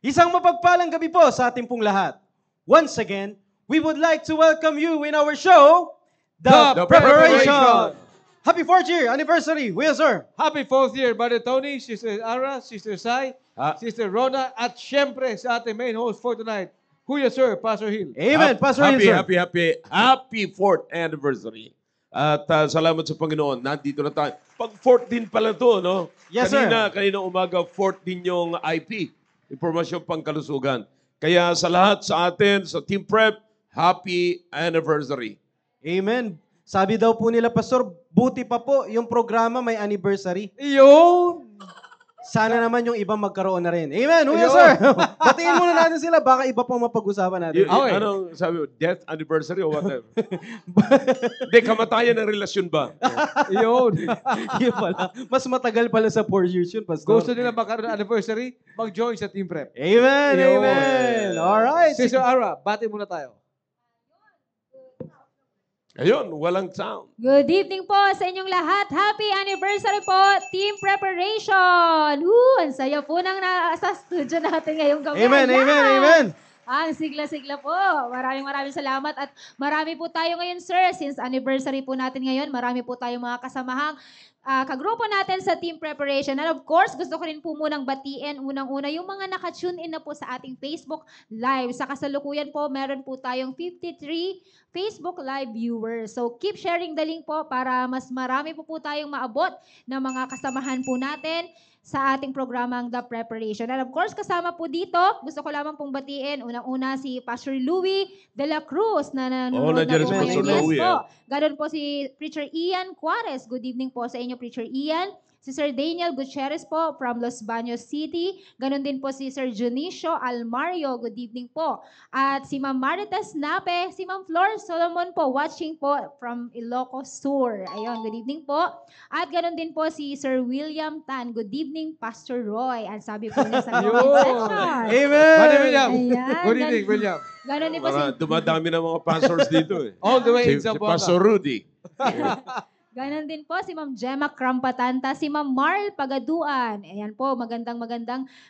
Isang mapagpalang gabi po sa ating pong lahat. Once again, we would like to welcome you in our show, The Preparation. Happy 4th year anniversary, Will Sir. Happy 4th year, Brother Tony, Sister Ara, Sister Sai, Sister Rona, at syempre sa ating main host for tonight, Kuya Sir, Pastor Hill. Amen, Pastor Hill, sir. Happy 4th anniversary. At salamat sa Panginoon. Nandito na tayo. Pag 14 pala to, no? Yes, sir. Kanina umaga, 14 yung IP. Impormasyon Pangkalusugan. Kaya sa lahat sa atin, sa Team Prep, happy anniversary. Amen. Sabi daw po nila, Pastor, buti pa po yung programa may anniversary. Iyon! Sana naman yung ibang magkaroon na rin. Amen, Will Ayun. Sir. Batiin muna natin sila, baka iba pang mapag-usapan natin. Okay. Anong sabi mo? Death anniversary or whatever? Hindi, kamatayan ng relasyon ba? Iyon! Yun pala. Mas matagal pala sa 4 years yun, Pastor. Gusto nila magkaroon ng anniversary? Mag-join sa Team Prep. Amen, Yun. amen. Alright. Sister Ara, bati muna tayo. Ayun, walang sound. Good evening po sa inyong lahat. Happy anniversary po, Team Preparation! Ang saya po ng nasa studio natin ngayong gabi. Amen, Ayan! amen, amen. Ang sigla-sigla po. Maraming salamat at marami po tayo ngayon, sir. Since anniversary po natin ngayon, marami po tayong mga kasamahang kagrupo natin sa Team Preparation. And of course, gusto ko rin po munang batiin unang-una yung mga naka-tune in na po sa ating Facebook Live. Sa kasalukuyan po, meron po tayong 53 Facebook Live viewers. So keep sharing the link po para mas marami po tayong maabot ng mga kasamahan po natin sa ating programang The Preparation. And of course, kasama po dito, gusto ko lamang pong batiin, unang-una si Pastor Louie de la Cruz na nanonood nandiyan na po si Pastor ngayon. Yes Louie, po. Ganon po si Preacher Ian Juarez. Good evening po sa inyo, Preacher Ian. Si Sir Daniel Gutierrez po from Los Baños City. Ganon din po si Sir Junicio Almario. Good evening po. At si Ma'am Marites Nape, si Ma'am Flor Solomon po watching po from Ilocos Sur. Ayun, good evening po. At ganon din po si Sir William Tan. Good evening, Pastor Roy. Ang sabi po niya sa comment Yun. section. Amen. Brother William. Ayan. Good evening, William. Ganon din po si Dumadami na mga pastors dito eh. All the way in Si Zamboanga. Pastor Rudy. Ganon din po si Ma'am Gemma Krampatanta, si Ma'am Marl Pagaduan. Ayan po, magandang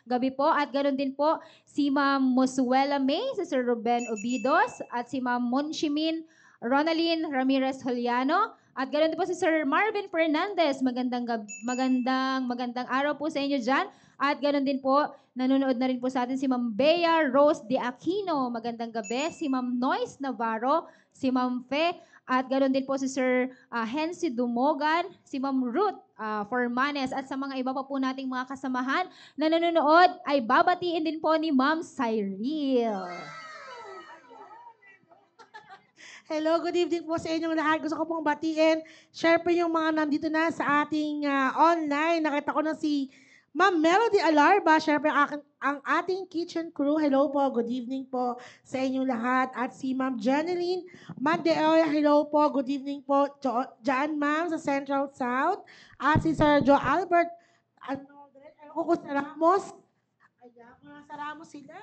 gabi po. At ganon din po si Ma'am Mosuela May, si Sir Ruben Obidos, at si Ma'am Monchimin Ronaldine Ramirez Juliano. At ganon din po si Sir Marvin Fernandez. Magandang araw po sa inyo dyan. At ganon din po, nanonood na rin po sa atin si Ma'am Bea Rose de Aquino. Magandang gabi. Si Ma'am Noyce Navarro, si Ma'am Fe, at ganoon din po si Sir Hensi Dumogan, si Ma'am Ruth Formanes, at sa mga iba pa po nating mga kasamahan na nanonood, ay babatiin din po ni Ma'am Cyril. Hello, good evening po sa inyong lahat. Gusto ko pong batiin. Share po yung mga nandito na sa ating online. Nakita ko na si Ma'am Melody Alarba. Share po ang ating kitchen crew. Hello po, good evening po sa inyong lahat. At si Ma'am Janeline Mandeoya. Hello po, good evening po. Diyan ma'am sa Central South. At si Sir Joe Albert. Kung sa Ramos. Ayan, kung nasa Ramos sila.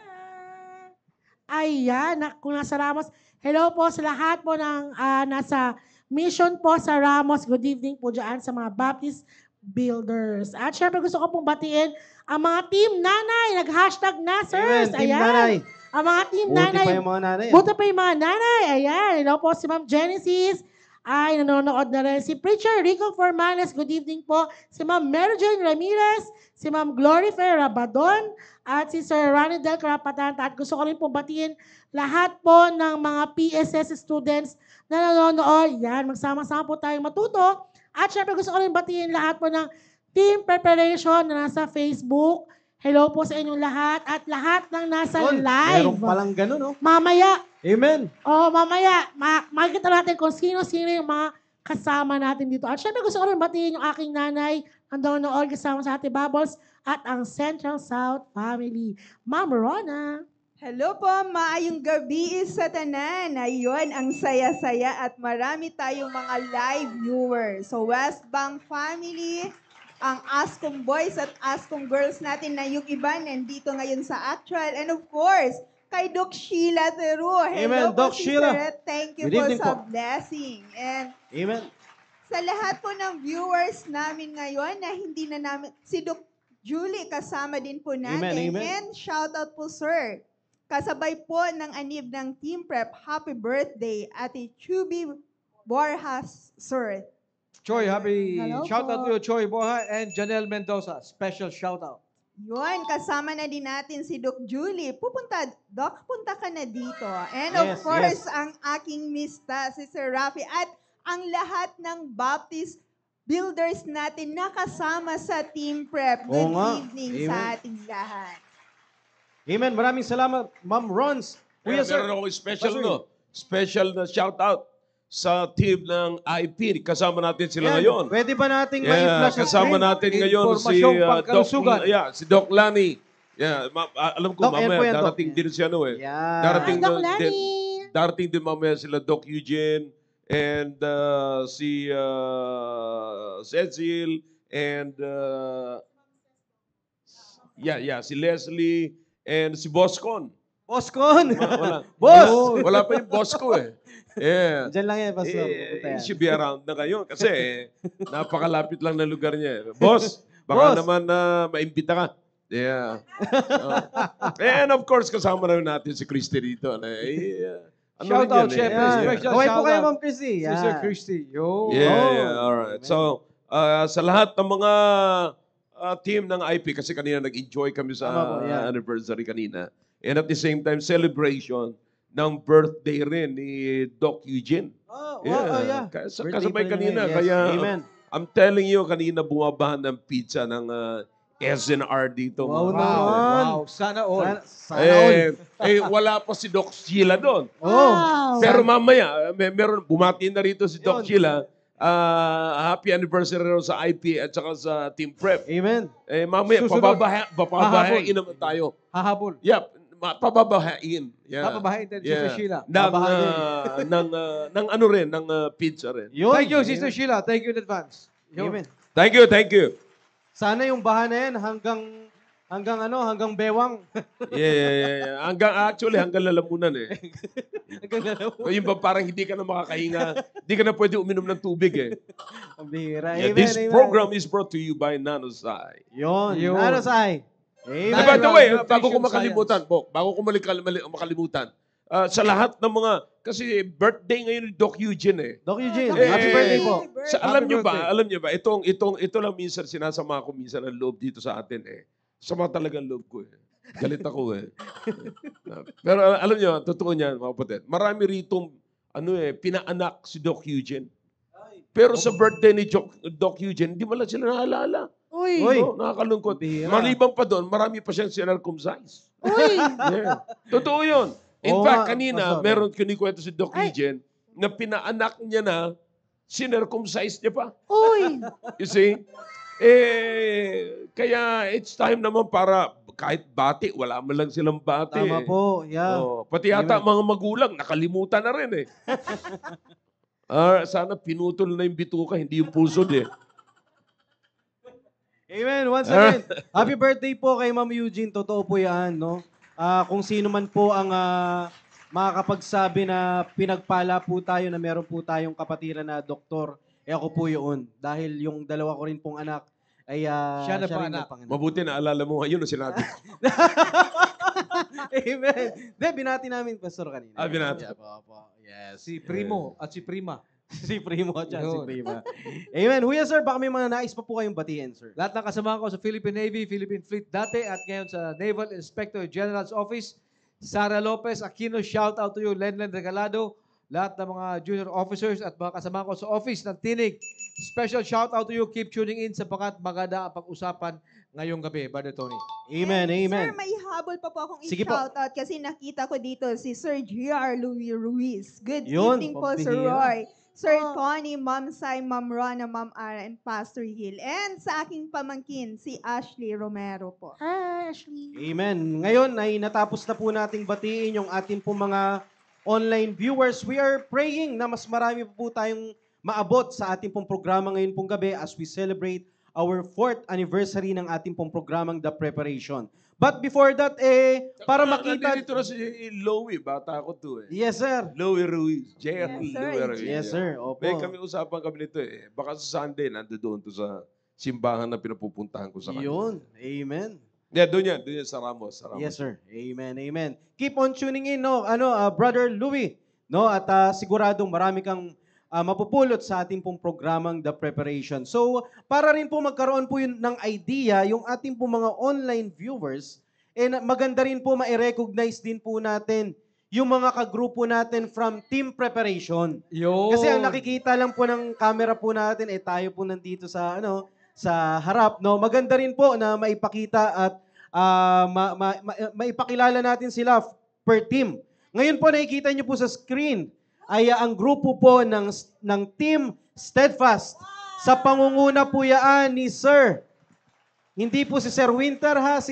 Ayan, kung nasa Ramos. Hello po sa lahat po ng nasa mission po sa Ramos. Good evening po dyan sa mga Baptist Builders. At syempre gusto ko pong batiin ang mga team nanay. Nag-hashtag na, sirs. Amen, Team Nanay. Ang mga team Buti nanay. pa yung mga nanay. Buti pa yung mga nanay. Ayan. Hello po si Ma'am Genesis. Ay, nanonood na rin. Si Preacher Rico Formanes. Good evening po. Si Ma'am Mary Jane Ramirez. Si Ma'am Glory Fair Rabadon. At si Sir Ronnie Del Carapatanta. At gusto ko rin po batiin lahat po ng mga PSS students na nanonood. Yan, magsama-sama po tayong matuto. At syempre gusto ko rin batiin lahat po ng Team Preparation na nasa Facebook. Hello po sa inyong lahat. At lahat ng nasa live. Meron palang ganun, no? Mamaya, Amen. mamaya, makikita natin kung sino-sino yung mga kasama natin dito. At syempre gusto ko rin batiin yung aking nanay, ang nanonood kasama sa Ate Bubbles, at ang Central South family. Ma'am Rona. Hello po, maayong gabi sa tanan. Ayun, ang saya-saya at marami tayong mga live viewers. So West Bank family, ang Ascom Boys at Ascom Girls natin na yung iba nandito ngayon sa actual. And of course, kay Doc Sheila Teru. Hello Amen, po, Doc Sheila. Sister. Thank you Good po evening sa po. blessing. And Amen. sa lahat po ng viewers namin ngayon na hindi na namin, si Doc Julie, kasama din po natin. Amen, amen. And shout out po, sir. Kasabay po ng anib ng Team Prep, happy birthday, Ate Chubby Borjas, sir. Choi, happy Hello shout out po. to you, Choi Boha and Janelle Mendoza. Special shout out. Yun, kasama na din natin si Doc Julie. Doc, punta ka na dito. And Yes, of course, yes. ang aking mista, si Sir Rafi, at ang lahat ng Baptist builders natin nakasama sa Team Prep. Good Oo nga. evening Amen. sa ating lahat. Amen. Maraming salamat, Ma'am Rons. Kuya, sir. Meron akong special, Pastor. no? Special na shout-out sa team ng IP. Kasama natin sila Yan, ngayon. pwede ba nating Yeah, ma-flash ang kasama screen? natin ngayon si Impormasyong Doc, pangkalusugan. si Doc Lani. Yeah, alam ko Doc, yan po mamaya yan, Doc. darating din si ano eh. Yan. Darating Hi, Doc din- Lani. Darating din mamaya sila Doc Eugene and si Cecil and si Leslie and si Boscon. Boscon. Wala. Boss! Wala pa yung boss ko eh. Yeah. Diyan lang yan, Pastor. Pupunta yan. He should be around na ngayon kasi napakalapit lang na lugar niya. Boss, baka Boss. naman maimbita ka. Yeah. And of course, kasama na rin natin si Christy dito. Ano Shout rin out, yan, syempre, Yan. special Kaway po shout kayo, out. Ma'am Chrissy. Yan. Sister Christy. Yo. Yeah, alright. So, sa lahat ng mga team ng IP, kasi kanina nag-enjoy kami sa Tama po, yeah. anniversary kanina. And at the same time, celebration ng birthday rin ni Doc Eugene. Oh, wow, yeah. Birthday Kasabay pa rin kanina. ngayon, yes. Kaya, Amen. I'm telling you, kanina bumabahan ng pizza ng SNR dito. Wow mga naman. kapatid. Wow. Sana all. Sana all. Wala pa si Doc Sheila doon. Oh. Wow. Pero mamaya, meron, bumati na rito si Doc Yun. Sheila. Happy anniversary raw sa IP at saka sa Team Prep. Amen. Mamaya, Susunod. pababahain naman tayo. Hahabol. Yep, pababahain. Yeah. Papabahain din, Sister Sheila. Ng ano rin, ng pizza rin. Yun. Thank you, Sister Sheila. Thank you in advance. Yo. Amen. Thank you, thank you. Sana yung bahan na yan hanggang bewang. Yeah. Hanggang lalamunan eh. hanggang lalaw. Yung ba parang hindi ka na makakahinga, hindi ka na pwede uminom ng tubig eh. Ang bihira. Yeah, Amen, this amen. program is brought to you by Nanosai. Yun. Yun. Ano say? Amen. By the way, Nutrition bago ko makalimutan, makalimutan, sa lahat ng mga, kasi birthday ngayon ni Doc Eugene eh. Doc Eugene, Eh, happy birthday po. Alam Happy niyo birthday. ba, ito lang minsan sinasama ko minsan ang loob dito sa atin eh. Sama talagang loob ko eh. Galit ako eh. Pero alam niyo, totoo niyan mga kapatid. Marami rito, pinaanak si Doc Eugene. Pero sa birthday ni Doc Eugene, hindi mo lang sila naalala. Uy. Uy. No, nakakalungkot. Bihira. Maliban pa doon, marami pa siyang sinarcumcise. Uy. Yeah. Totoo yun. In Oo fact, nga, kanina, Pastor. meron kinikwento si Doc Ay. Eugene na pinaanak niya na, sinarcumcise niya pa. Uy. You see? Kaya it's time naman para kahit bati, wala man lang silang bati. Tama po. Yeah. Oh, pati yata mga magulang, nakalimutan na rin eh. Sana pinutol na yung bituka, hindi yung pusod eh. Amen. Once again, happy birthday po kay Ma'am Eugene. Totoo po yan, no? Kung sino man po ang makakapagsabi na pinagpala po tayo na meron po tayong kapatiran na doktor, ako po yun. Dahil yung dalawa ko rin pong anak ay Siya na rin panganak. nagpanganak. Mabuti na alala mo ngayon na sinabi. Amen. De, binati namin, Pastor, kanina. Binati. Yeah, po. Yes. Si Primo at si Prima. Si Primo at siya, si Yun. Prima. Amen. Huya, sir, baka may mga nais pa po kayong batiin, sir. Lahat ng kasama ko sa Philippine Navy, Philippine Fleet dati at ngayon sa Naval Inspector General's Office. Sara Lopez Aquino, shout out to you. Lenlen Regalado, lahat ng mga junior officers at mga kasama ko sa office ng Tinig. Special shout out to you. Keep tuning in sapagkat maganda ang pag-usapan ngayong gabi, Brother Tony. Amen, amen. Sir, may habol pa po akong Sige po. i-shoutout kasi nakita ko dito si Sir G.R. Louis Ruiz. Good Yun, evening po, Sir pambihira. Roy. Sir Oh. Tony, Ma'am Sai, Ma'am Rona, Ma'am Ara, and Pastor Hill. And sa aking pamangkin, si Ashley Romero po. Hi, Ashley. Amen. Ngayon ay natapos na po nating batiin yung ating po mga online viewers. We are praying na mas marami po tayong maabot sa ating pong programa ngayon pong gabi as we celebrate our 4th anniversary ng ating pong programang The Preparation. But before that, para makita... Nandito na si Louie, bata ko to eh. Yes, sir. Louie Ruiz. Jerry Yes, sir. Louie Ruiz. Yes, sir. Opo. May kami usapan kami nito eh. Baka sa Sunday, nandoon to sa simbahan na pinapupuntahan ko sa kanya. Yun. Amen. Yeah, doon yan sa Ramos. Sa Ramos. Yes, sir. Amen, amen. Keep on tuning in, no? Brother Louie, no? At siguradong marami kang mapupulot sa ating pong programang The Preparation. So, para rin po magkaroon po yun ng idea, yung ating po mga online viewers, maganda rin po ma-recognize din po natin yung mga kagrupo natin from Team Preparation. Yun. Kasi ang nakikita lang po ng camera po natin, tayo po nandito sa, sa harap, no? Maganda rin po na maipakita at maipakilala natin sila per team. Ngayon po nakikita niyo po sa screen ay ang grupo po ng Team Steadfast. Sa pangunguna po yaan ni Sir. Hindi po si Sir Winter ha, si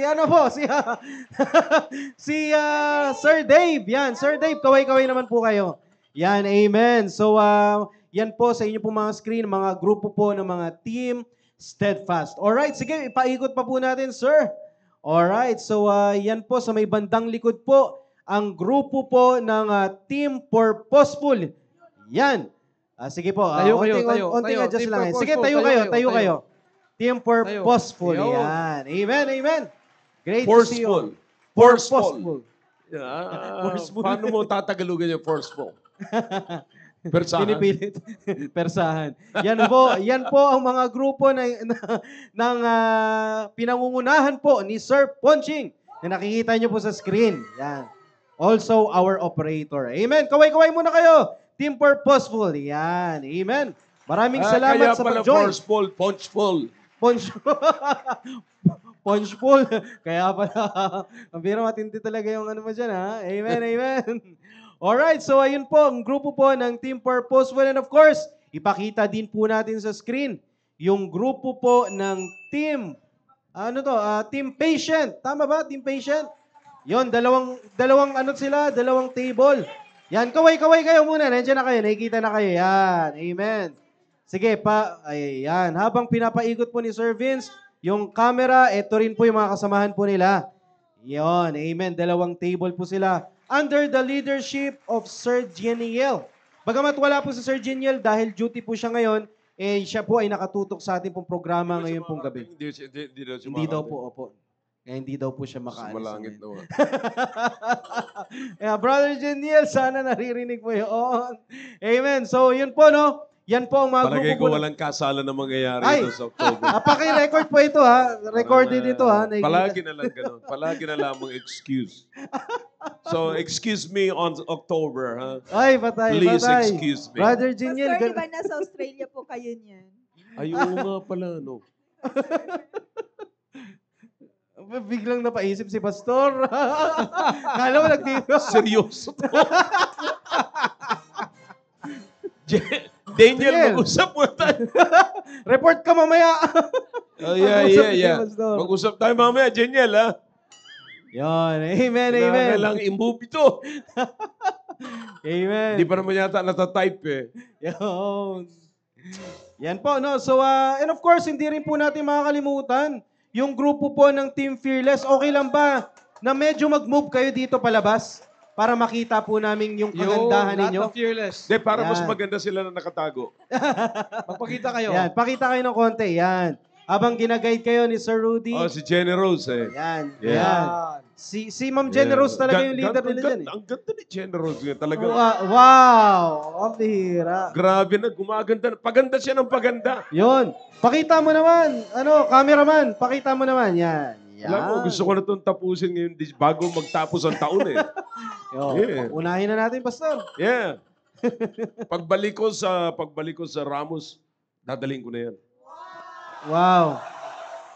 Sir Dave. Yan, Sir Dave, kaway-kaway naman po kayo. Yan, amen. So, yan po sa inyo po mga screen, mga grupo po ng mga Team Steadfast. Alright, sige, ipaikot pa po natin, sir. Alright, so yan po sa may bandang likod po, ang grupo po ng Team Purposeful. Yan. Sige po, Tayo kayo, unting tayo. adjust Team lang. Sige, Purposeful, tayo tayo. kayo. Team Purposeful. Tayo. Yan. Amen, amen. Great to see Forceful. you. Forceful. Yeah. Forceful. Paano mo tatagalugan yung forceful? Persahan. Pinipilit. Persahan. Yan po ang mga grupo ng pinangungunahan po ni Sir Ponching na nakikita nyo po sa screen. Yan. Also, our operator. Amen. Kaway-kaway muna kayo. Team Purposeful. Yan. Amen. Maraming salamat sa pag-join. Forceful, punchful. Punchful. Kaya pala, ang biro matindi talaga yung mo dyan, ha? Amen, amen. Alright, so ayun po, ang grupo po ng Team Purposeful. And of course, ipakita din po natin sa screen yung grupo po ng Team, Team Patient. Tama ba, Team Patient? Yon, dalawang dalawang table. Yan, kaway-kaway kayo muna. Nandiyan na kayo, nakikita na kayo. Yan, amen. Sige pa, ayan. Habang pinapaikot po ni Sir Vince, yung camera, ito rin po yung mga kasamahan po nila. Yon, amen. Dalawang table po sila. Under the leadership of Sir Geniel. Bagamat wala po si Sir Geniel dahil duty po siya ngayon, siya po ay nakatutok sa ating pong programa ngayon pong gabi. Hindi daw po, opo. Hindi daw po siya makaalis. Sumalangit ngayon. naman. Brother Geniel, sana naririnig mo yun. Amen. So, yun po, no? Yan po ang mga Palagay grupo ko po. walang kasala na mangyayari Ay! ito sa October. Paki-record po ito, ha? Recorded ito, ha? Nakikita. Palagi na lang ganun. Palagi na lamang excuse. So, excuse me on October, ha? Ay, patay, Please patay. excuse me. Brother Geniel, Pastor, di ba nasa Australia po kayo niyan? Ay, oo nga pala, no? biglang napaisip si Pastor. Kala mo nagtito. Seryoso to. Daniel, Sige. mag-usap mo tayo. Report ka mamaya. Oh, Mag-usap si yeah. Pastor. Mag-usap tayo mamaya, Daniel, ha? Yan. Amen, amen. Kailangan lang i-move ito. Amen. Hindi pa naman yata natatype, eh. Yan. Yan po, no? So, and of course, hindi rin po natin makakalimutan yung grupo po ng Team Fearless. Okay lang ba na medyo mag-move kayo dito palabas para makita po namin yung kagandahan ninyo? Lahat ng fearless. Hindi, para mas Yan. maganda sila na nakatago. Magpakita kayo. Yan, pakita kayo ng konti. Yan. Habang ginaguide kayo ni Sir Rudy. Oh, si Jenny Rose, eh. Yan. Yeah. Yan. Si Ma'am Jenny Rose talaga yung leader nila dyan. Ang ganda ni Jenny Rose. Talaga. Wow! Ang bihira. Grabe na, gumaganda. Paganda siya ng paganda. Yun. Pakita mo naman. Cameraman, pakita mo naman. Yan. Yan. Alam mo, gusto ko na itong tapusin ngayon bago magtapos ang taon, eh. Yo, Yeah. unahin na natin, Pastor. Yeah. Pagbalik ko sa Ramos, dadaling ko na yan. Wow.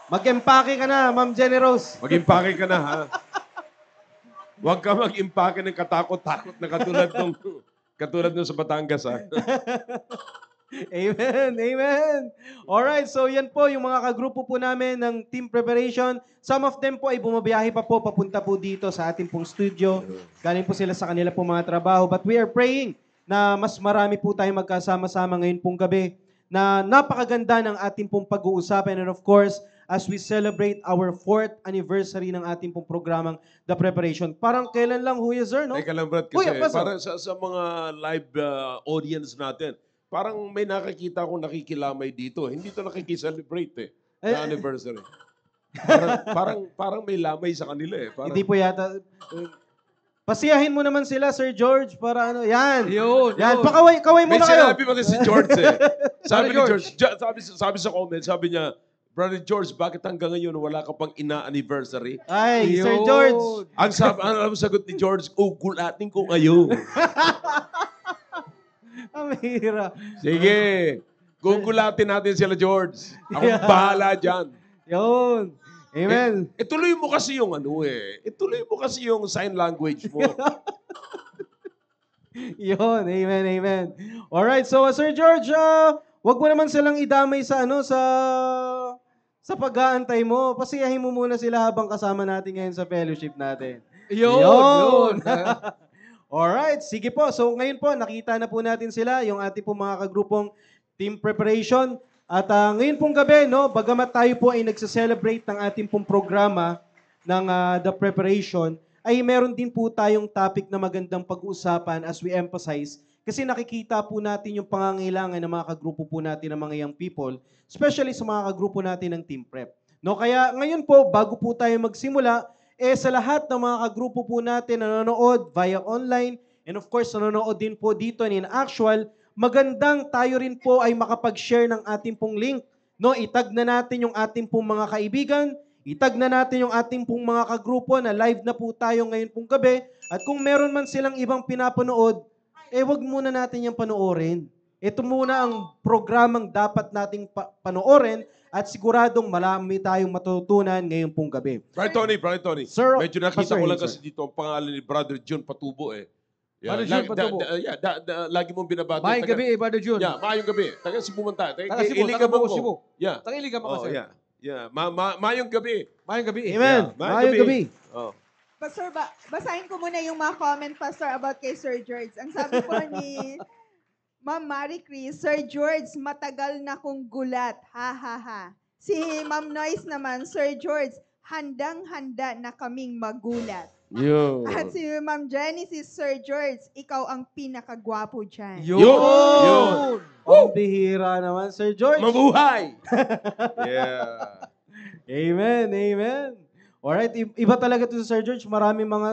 Mag-empake ka na, Ma'am Jenny Rose. Mag-impake ka na, ha? Huwag ka mag-impake ng katakot-takot na katulad nung sa Batangas, ha? Amen, amen. Alright, so yan po yung mga kagrupo po namin ng Team Preparation. Some of them po ay bumabiyahe pa po, papunta po dito sa ating pong studio. Galing po sila sa kanila pong mga trabaho. But we are praying na mas marami po tayong magkasama-sama ngayon pong gabi na napakaganda ng ating pong pag-uusapan. And of course, as we celebrate our 4th anniversary ng ating pong programang The Preparation. Parang kailan lang, Huya Sir, no? Teka lang, Brad, Kuya, kasi pasok. para sa mga live audience natin, parang may nakikita akong nakikilamay dito. Hindi to nakikiselebrate, eh. na anniversary. Parang may lamay sa kanila eh. Parang, Hindi po yata. Pasiyahin mo naman sila, Sir George, para ano. Yan. Yun, Yan. yun. Pakaway may muna kayo. sinabi ba kasi si George eh. Sabi ni George? George, sabi sa comment, sabi niya, Brother George, bakit hanggang ngayon wala ka pang ina-anniversary? Ay, Sir Yun. George. Ang sagot ni George, gulatin ko ngayon. Ang hira. Sige, gugulatin natin sila, George. Ako bahala dyan. Yun. Amen. Ituloy mo kasi yung ano eh. Ituloy mo kasi yung sign language mo. Yun. Amen, amen. Alright, so Sir George, wag mo naman silang idamay sa ano, sa pag-aantay mo. Pasiyahin mo muna sila habang kasama natin ngayon sa fellowship natin. Yun. Alright, sige po. So ngayon po, nakita na po natin sila, yung ating po mga kagrupong team preparation. At ngayon pong gabi, no, bagamat tayo po ay nagse-celebrate ng ating pong programa ng The Preparation, ay meron din po tayong topic na magandang pag-uusapan as we emphasize kasi nakikita po natin yung pangangailangan ng mga kagrupo po natin ng mga young people, especially sa mga kagrupo natin ng Team Prep. No, kaya ngayon po, bago po tayo magsimula, sa lahat ng mga kagrupo po natin na nanonood via online and of course nanonood din po dito in actual, magandang tayo rin po ay makapag-share ng ating pong link. No, itag na natin yung ating pong mga kaibigan, itag na natin yung ating pong mga kagrupo na live na po tayo ngayon pong gabi. At kung meron man silang ibang pinapanood, wag muna natin yung panoorin. Ito muna ang programang dapat nating panoorin at siguradong marami tayong matutunan ngayon pong gabi. Brother Tony. Sir, Medyo nakita Pastor ko lang Hill, kasi dito ang pangalan ni Brother June Patubo eh. Brother June Patubo. Lagi mong binabati. Mayang gabi, Brother June. Yeah, mayong gabi. Taga Cebu man tayo. Taga Cebu, Iligan taga mo Cebu. ko. Yeah. Tangiligan mo Oh, kasi. yeah. Mayong gabi. Mayang gabi. Amen. Yeah, Mayong gabi. Oh. Pastor, basahin ko muna yung mga comment, Pastor, about kay Sir George. Ang sabi po ni Ma'am Marie Chris, Sir George, matagal na kong gulat. Ha, ha, ha. Si Ma'am Noyce naman, Sir George, handang-handa na kaming magulat. Yo. At si Ma'am Genesis, Sir George, ikaw ang pinakagwapo dyan. Yun. Ang bihira naman, Sir George. Mabuhay! Yeah. Amen, amen. Alright, iba talaga to sa Sir George. Maraming mga,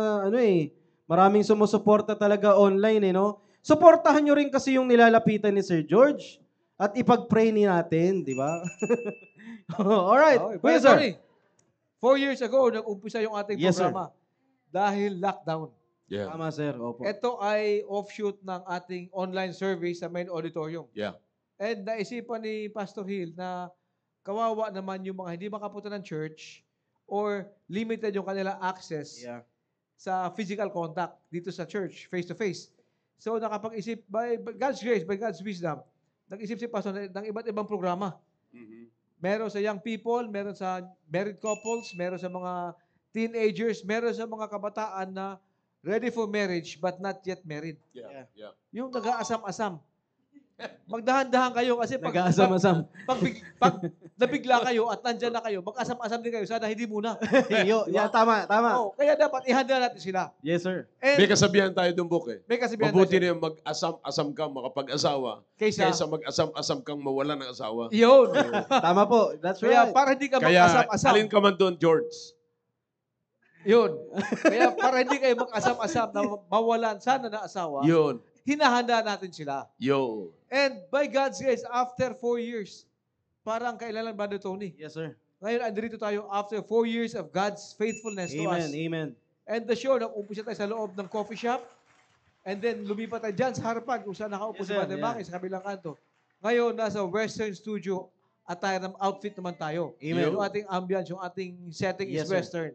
maraming sumusuporta talaga online, no? Suportahan nyo rin kasi yung nilalapitan ni Sir George at ipag-pray ni natin, di ba? Alright, Okay, Kuya Brother Sir. Tony, 4 years ago, nag-umpisa yung ating Yes, sir. programa. Dahil lockdown. Yeah. Tama, Sir. Opo. Ito ay offshoot ng ating online service sa main auditorium. Yeah. And naisipan ni Pastor Hill na kawawa naman yung mga hindi makapunta ng church or limited yung kanilang access Yeah. sa physical contact dito sa church, face-to-face. So nakapag-isip, by God's grace, by God's wisdom, nag-isip si Pastor ng iba't ibang programa. Mhm. Meron sa young people, meron sa married couples, meron sa mga teenagers, meron sa mga kabataan na ready for marriage but not yet married. Yeah. Yeah. Yung nag-aasam-asam. Magdahan-dahan kayo kasi Nag-aasam-asam. pag nabigla kayo at nandyan na kayo, mag-asam-asam din kayo. Sana hindi muna. Yeah, tama, tama. Oh, kaya dapat ihanda natin sila. Yes, sir. And May kasabihan tayo dun, Buk eh. may kasabihan Mabuti tayo. na yung mag-asam-asam kang makapag-asawa Kaysa, kaysa mag-asam-asam kang mawala ng asawa. yun. Tama po. That's Kaya right. para hindi ka Kaya, mag-asam-asam. alin ka man doon, George? Yun. Kaya para hindi kayo mag-asam-asam na mawalan sana na asawa, Yun. hinahanda natin sila. Yo. And by God's grace, after 4 years, parang kailan lang, Brother Tony? Yes, sir. Ngayon, andito tayo after 4 years of God's faithfulness to us. Amen, amen. And the show, nag-umpisa tayo sa loob ng coffee shop. And then, lumipat tayo dyan sa harapan kung saan nakaupo Yes, si sir. Brother Maki sa kabilang kanto. Ngayon, nasa Western Studio, attire ng outfit naman tayo. Amen. Yung ating ambience, yung ating setting Yes, is sir. Western.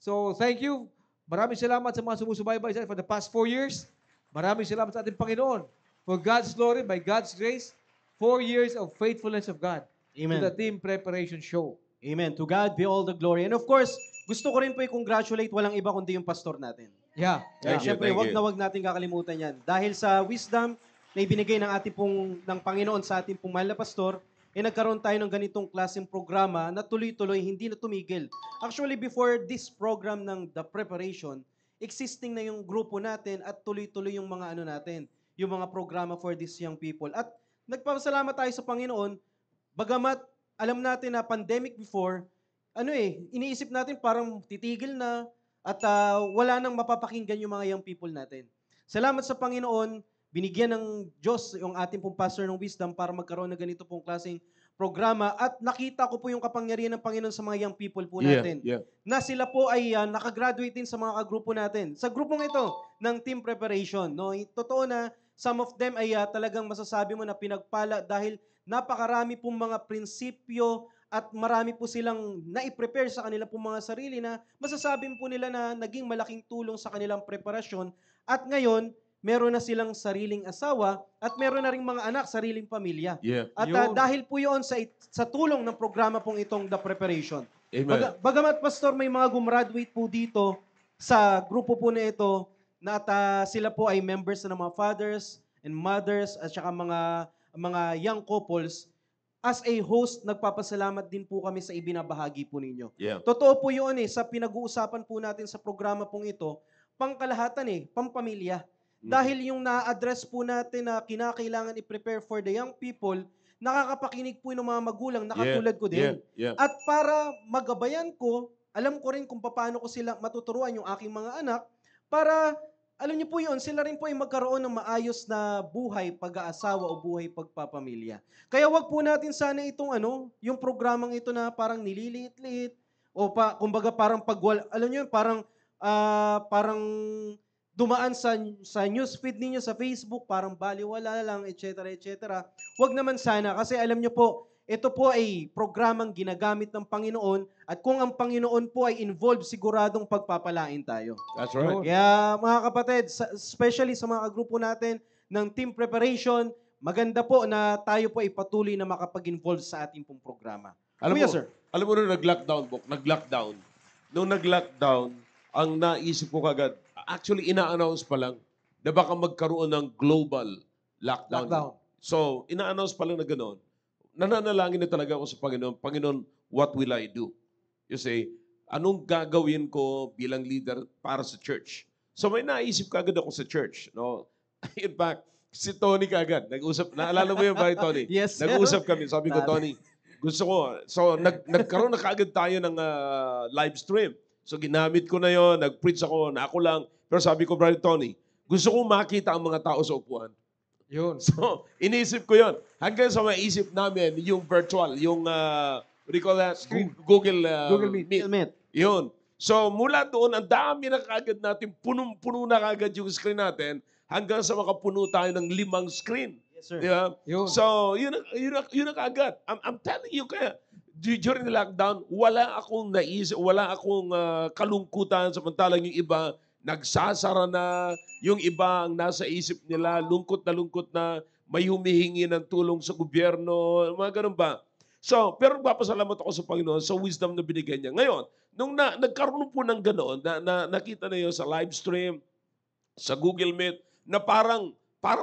So, thank you. Maraming salamat sa mga sumusubaybay sa for the past 4 years. Maraming salamat sa ating Panginoon. For God's glory, by God's grace, 4 years of faithfulness of God Amen. to the Team Preparation Show. Amen. To God be all the glory. And of course, gusto ko rin po i-congratulate walang iba kundi yung pastor natin. Yeah. Thank you, Siyempre, thank wag you. na wag natin kakalimutan yan. Dahil sa wisdom na ibinigay ng ating pong, ng Panginoon sa ating pong mahal na pastor, nagkaroon tayo ng ganitong klaseng programa na tuloy-tuloy, hindi na tumigil. Actually, before this program ng The Preparation, existing na yung grupo natin at tuloy-tuloy yung mga ano natin, yung mga programa for these young people. At nagpapasalamat tayo sa Panginoon, bagamat alam natin na pandemic before, iniisip natin parang titigil na at wala nang mapapakinggan yung mga young people natin. Salamat sa Panginoon, binigyan ng Diyos yung ating pong pastor ng wisdom para magkaroon ng ganito pong klaseng programa at nakita ko po yung kapangyarihan ng Panginoon sa mga young people po natin. Na sila po ay nakagraduate din sa mga kagrupo natin. Sa grupong ito ng team preparation, no? Totoo na some of them ay talagang masasabi mo na pinagpala dahil napakarami pong mga prinsipyo at marami po silang na-prepare sa kanila pong mga sarili na masasabi po nila na naging malaking tulong sa kanilang preparasyon at ngayon, meron na silang sariling asawa at meron na ring mga anak, sariling pamilya. At Yun. dahil po yun sa tulong ng programa pong itong The Preparation. Amen. Bagamat Pastor, may mga gumraduate po dito sa grupo po na ito na at, sila po ay members na ng mga fathers and mothers at saka mga young couples. As a host, nagpapasalamat din po kami sa ibinabahagi po ninyo. Totoo po yun sa pinag-uusapan po natin sa programa pong ito, pangkalahatan pampamilya. Dahil yung na-address po natin na kinakailangan i-prepare for the young people, nakakapakinig po yung mga magulang na katulad ko din. At para magabayan ko, alam ko rin kung paano ko sila matuturuan yung aking mga anak para, alam niyo po yun, sila rin po ay magkaroon ng maayos na buhay pag-aasawa o buhay pagpapamilya. Kaya wag po natin sana itong yung programang ito na parang nililiit-liit o kumbaga parang alam niyo parang dumaan sa newsfeed ninyo sa Facebook, parang baliwala lang, etc. etc. Wag naman sana kasi alam niyo po, ito po ay programang ginagamit ng Panginoon at kung ang Panginoon po ay involved, siguradong pagpapalain tayo. That's right. Kaya mga kapatid, especially sa mga grupo natin ng team preparation, maganda po na tayo po ay patuloy na makapag-involve sa ating pong programa. Kuya, sir. Alam mo nung nag-lockdown. Nung nag-lockdown, ang naisip ko kagad, actually ina-announce pa lang na baka magkaroon ng global lockdown. So, ina-announce pa lang na gano'n. Nananalangin na talaga ako sa Panginoon, Panginoon, what will I do? You say, anong gagawin ko bilang leader para sa church? So may naisip kagad ako sa church. No? In fact, si Tony kagad, nag-usap, naalala mo yun ba, Tony? Yes, sir. Nag-usap kami, sabi ko, Tony, gusto ko, so nagkaroon na kaagad tayo ng live stream. So ginamit ko na yon, nag-preach ako, na ako lang. Pero sabi ko, Brother Tony, gusto kong makita ang mga tao sa upuan. Yun. So, inisip ko yon. Hanggang sa maisip namin, yung virtual, yung, what do you call that? Google Meet. Yun. So, mula doon, ang dami na kagad natin, punong-puno na kagad yung screen natin, hanggang sa makapuno tayo ng 5 screen. Yes, sir. Di ba? Yun. So, yun na kagad. I'm telling you, kaya, during the lockdown, wala akong naisip, wala akong kalungkutan, samantalang yung iba, nagsasara na, yung iba ang nasa isip nila, lungkot na, may humihingi ng tulong sa gobyerno, mga ganun ba? So, pero papasalamat ako sa Panginoon sa wisdom na binigay niya. Ngayon, nung nagkaroon po ng ganoon, nakita na yun sa live stream, sa Google Meet, na parang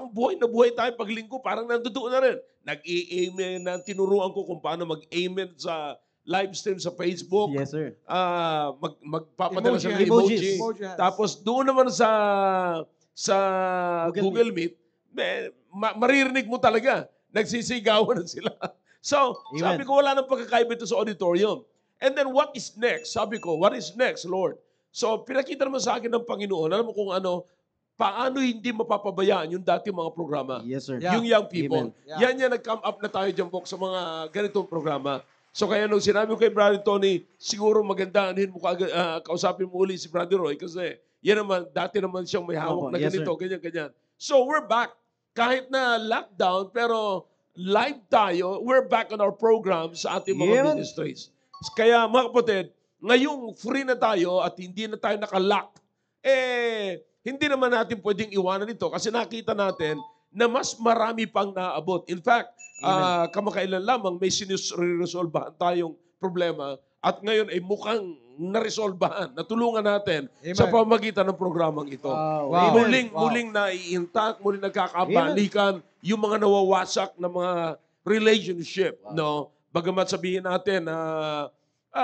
buhay na buhay tayo paglingko, parang nandoon na rin. Nag-i-amen na, tinuruan ko kung paano mag-amen sa live stream sa Facebook. Yes, sir. Magpapadala Emoji, sa emojis. emoji. Tapos doon naman sa Google Meet, maririnig mo talaga. Nagsisigawan na sila. So, Amen. sabi ko, wala nang pagkakaiba ito sa auditorium. And then, what is next? Sabi ko, what is next, Lord? So, pinakita naman sa akin ng Panginoon, alam mo kung paano hindi mapapabayaan yung dati mga programa. Yes, sir. Yeah. Yung young people. Amen. Yeah. Yan, nag-come up na tayo dyan, Bok, sa mga ganitong programa. So kaya nung sinabi ko kay Brother Tony, siguro maganda, kausapin mo uli si Brother Roy kasi yan naman, dati naman siyang may hawak na Yes, ganito, sir. ganyan. So we're back. Kahit na lockdown, pero live tayo, we're back on our program sa ating mga Yeah. ministries. Kaya mga kapatid, ngayong free na tayo at hindi na tayo nakalock, hindi naman natin pwedeng iwanan ito kasi nakita natin na mas marami pang naabot. In fact, kamakailan lamang may sinuresolbahan tayong problema at ngayon ay mukhang naresolbahan, natulungan natin sa Amen. pamagitan ng programang ito. Wow. Muling nai-intact, muling nagkakabalikan yung mga nawawasak na mga relationship. No? Bagamat sabihin natin na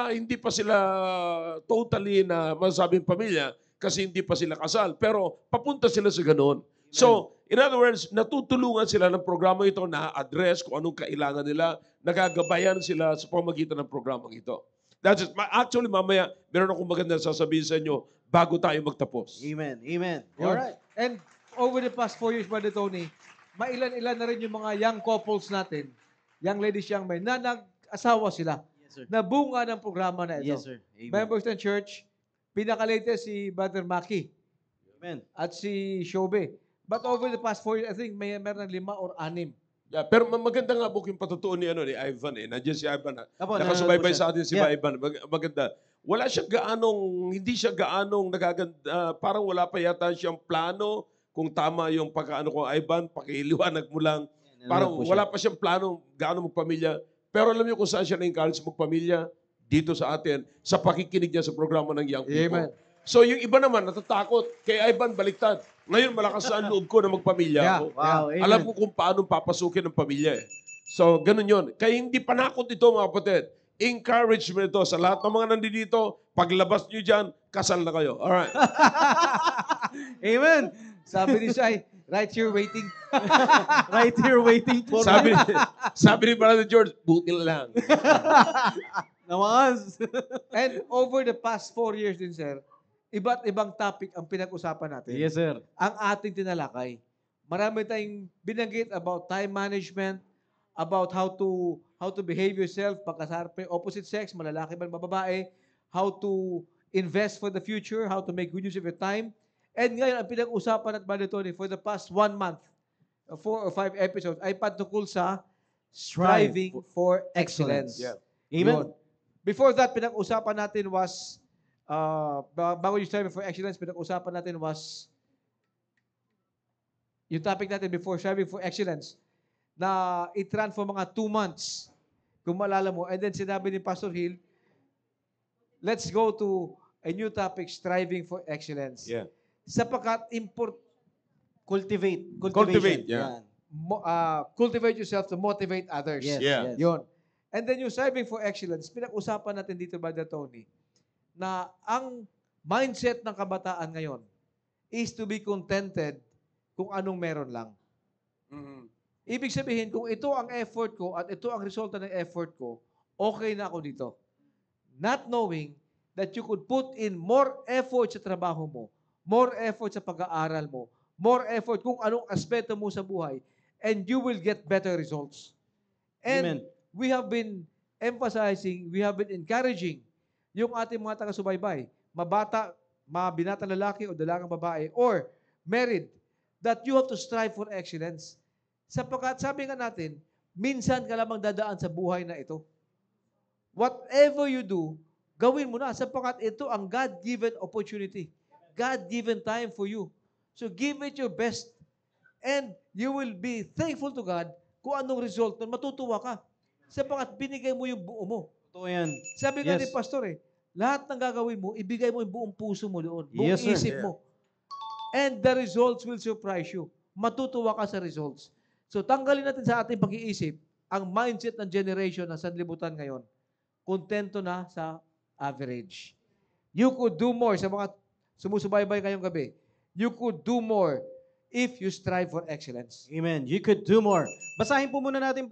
hindi pa sila totally na masabing pamilya kasi hindi pa sila kasal. Pero papunta sila sa ganoon. So, in other words, natutulungan sila ng programa ito na address kung anong kailangan nila, nagagabayan sila sa pamagitan ng programang ito. That's it. Actually, mamaya, meron akong maganda sasabihin sa inyo bago tayo magtapos. Amen. Amen. Yun. Alright. And over the past 4 years, Brother Tony, mailan-ilan na rin yung mga young couples natin, young ladies, young men, na nag-asawa sila. Yes, sir. Na bunga ng programa na ito. Yes, sir. Amen. Members ng church, pinaka-latest si Brother Maki Amen. at si Shobe. But over the past 4 years, I think meron ng 5 or 6. Yeah, pero maganda nga book yung patutuon ni Ivan eh. Nandiyan si Ivan. Apo, Nakasubaybay nanonood po sa atin si Yeah. Ivan. Maganda. Hindi siya gaanong nagaganda, parang wala pa yata siyang plano kung tama yung pagkaano ko, Ivan, pakiliwanag mo lang. Parang Nanonood po siya. wala pa siyang plano gaano magpamilya. Pero alam niyo kung saan siya na-encourage magpamilya? Dito sa atin, sa pakikinig niya sa programa ng Young People. Amen. So yung iba naman, natatakot. Kay Ivan, baliktad. Ngayon, malakas na ang loob ko na magpamilya Yeah. ako. Wow. Amen. Alam ko kung paano papasukin ng pamilya eh. So, ganun yun. Kaya hindi panakot ito, mga kapatid. Encouragement ito sa lahat ng mga nandito. Paglabas nyo dyan, kasal na kayo. Alright. Amen. Sabi ni Shai, right here waiting. Right here waiting for sabi ni Brother George, buti lang. Nawas. And over the past 4 years din, sir, iba't ibang topic ang pinag-usapan natin. Yes, sir. Ang ating tinalakay. Marami tayong binanggit about time management, about how to behave yourself pagkasarap yung opposite sex, malalaki ba babae, how to invest for the future, how to make good use of your time. And ngayon, ang pinag-usapan at Brother Tony for the past 1 month, 4 or 5 episodes, ay patungkol sa striving for excellence. Yeah. Amen. Yun. Before that, pinag-usapan natin was, bago yung striving for excellence, pinag-usapan natin was, yung topic natin before striving for excellence, na it-run for mga 2 months, kung maalala mo. And then sinabi ni Pastor Hill, let's go to a new topic, striving for excellence. Yeah. Sapagkat Cultivate. Cultivate, yeah. cultivate yourself to motivate others. Yes. Yeah. Yes. Yun. And then yung striving for excellence, pinag-usapan natin dito, Brother Tony, na ang mindset ng kabataan ngayon is to be contented kung anong meron lang. Mhm. Ibig sabihin, kung ito ang effort ko at ito ang resulta ng effort ko, okay na ako dito. Not knowing that you could put in more effort sa trabaho mo, more effort sa pag-aaral mo, more effort kung anong aspeto mo sa buhay, and you will get better results. And Amen. we have been emphasizing, we have been encouraging yung ating mga taga-subaybay, mabata, binatang lalaki o dalagang babae, or married, that you have to strive for excellence. Sapagkat sabi nga natin, minsan ka lamang dadaan sa buhay na ito. Whatever you do, gawin mo na sapagkat ito ang God-given opportunity. God-given time for you. So give it your best and you will be thankful to God kung anong result nun, matutuwa ka. Sapagkat binigay mo yung buo mo. Totoo yan. Sabi nga Yes. ni Pastor lahat ng gagawin mo, ibigay mo yung buong puso mo doon, buong Yes, sir. isip mo. And the results will surprise you. Matutuwa ka sa results. So tanggalin natin sa ating pag-iisip ang mindset ng generation ng sanlibutan ngayon. Kontento na sa average. You could do more sa mga sumusubaybay ngayong gabi. You could do more if you strive for excellence. Amen. You could do more. Basahin po muna natin,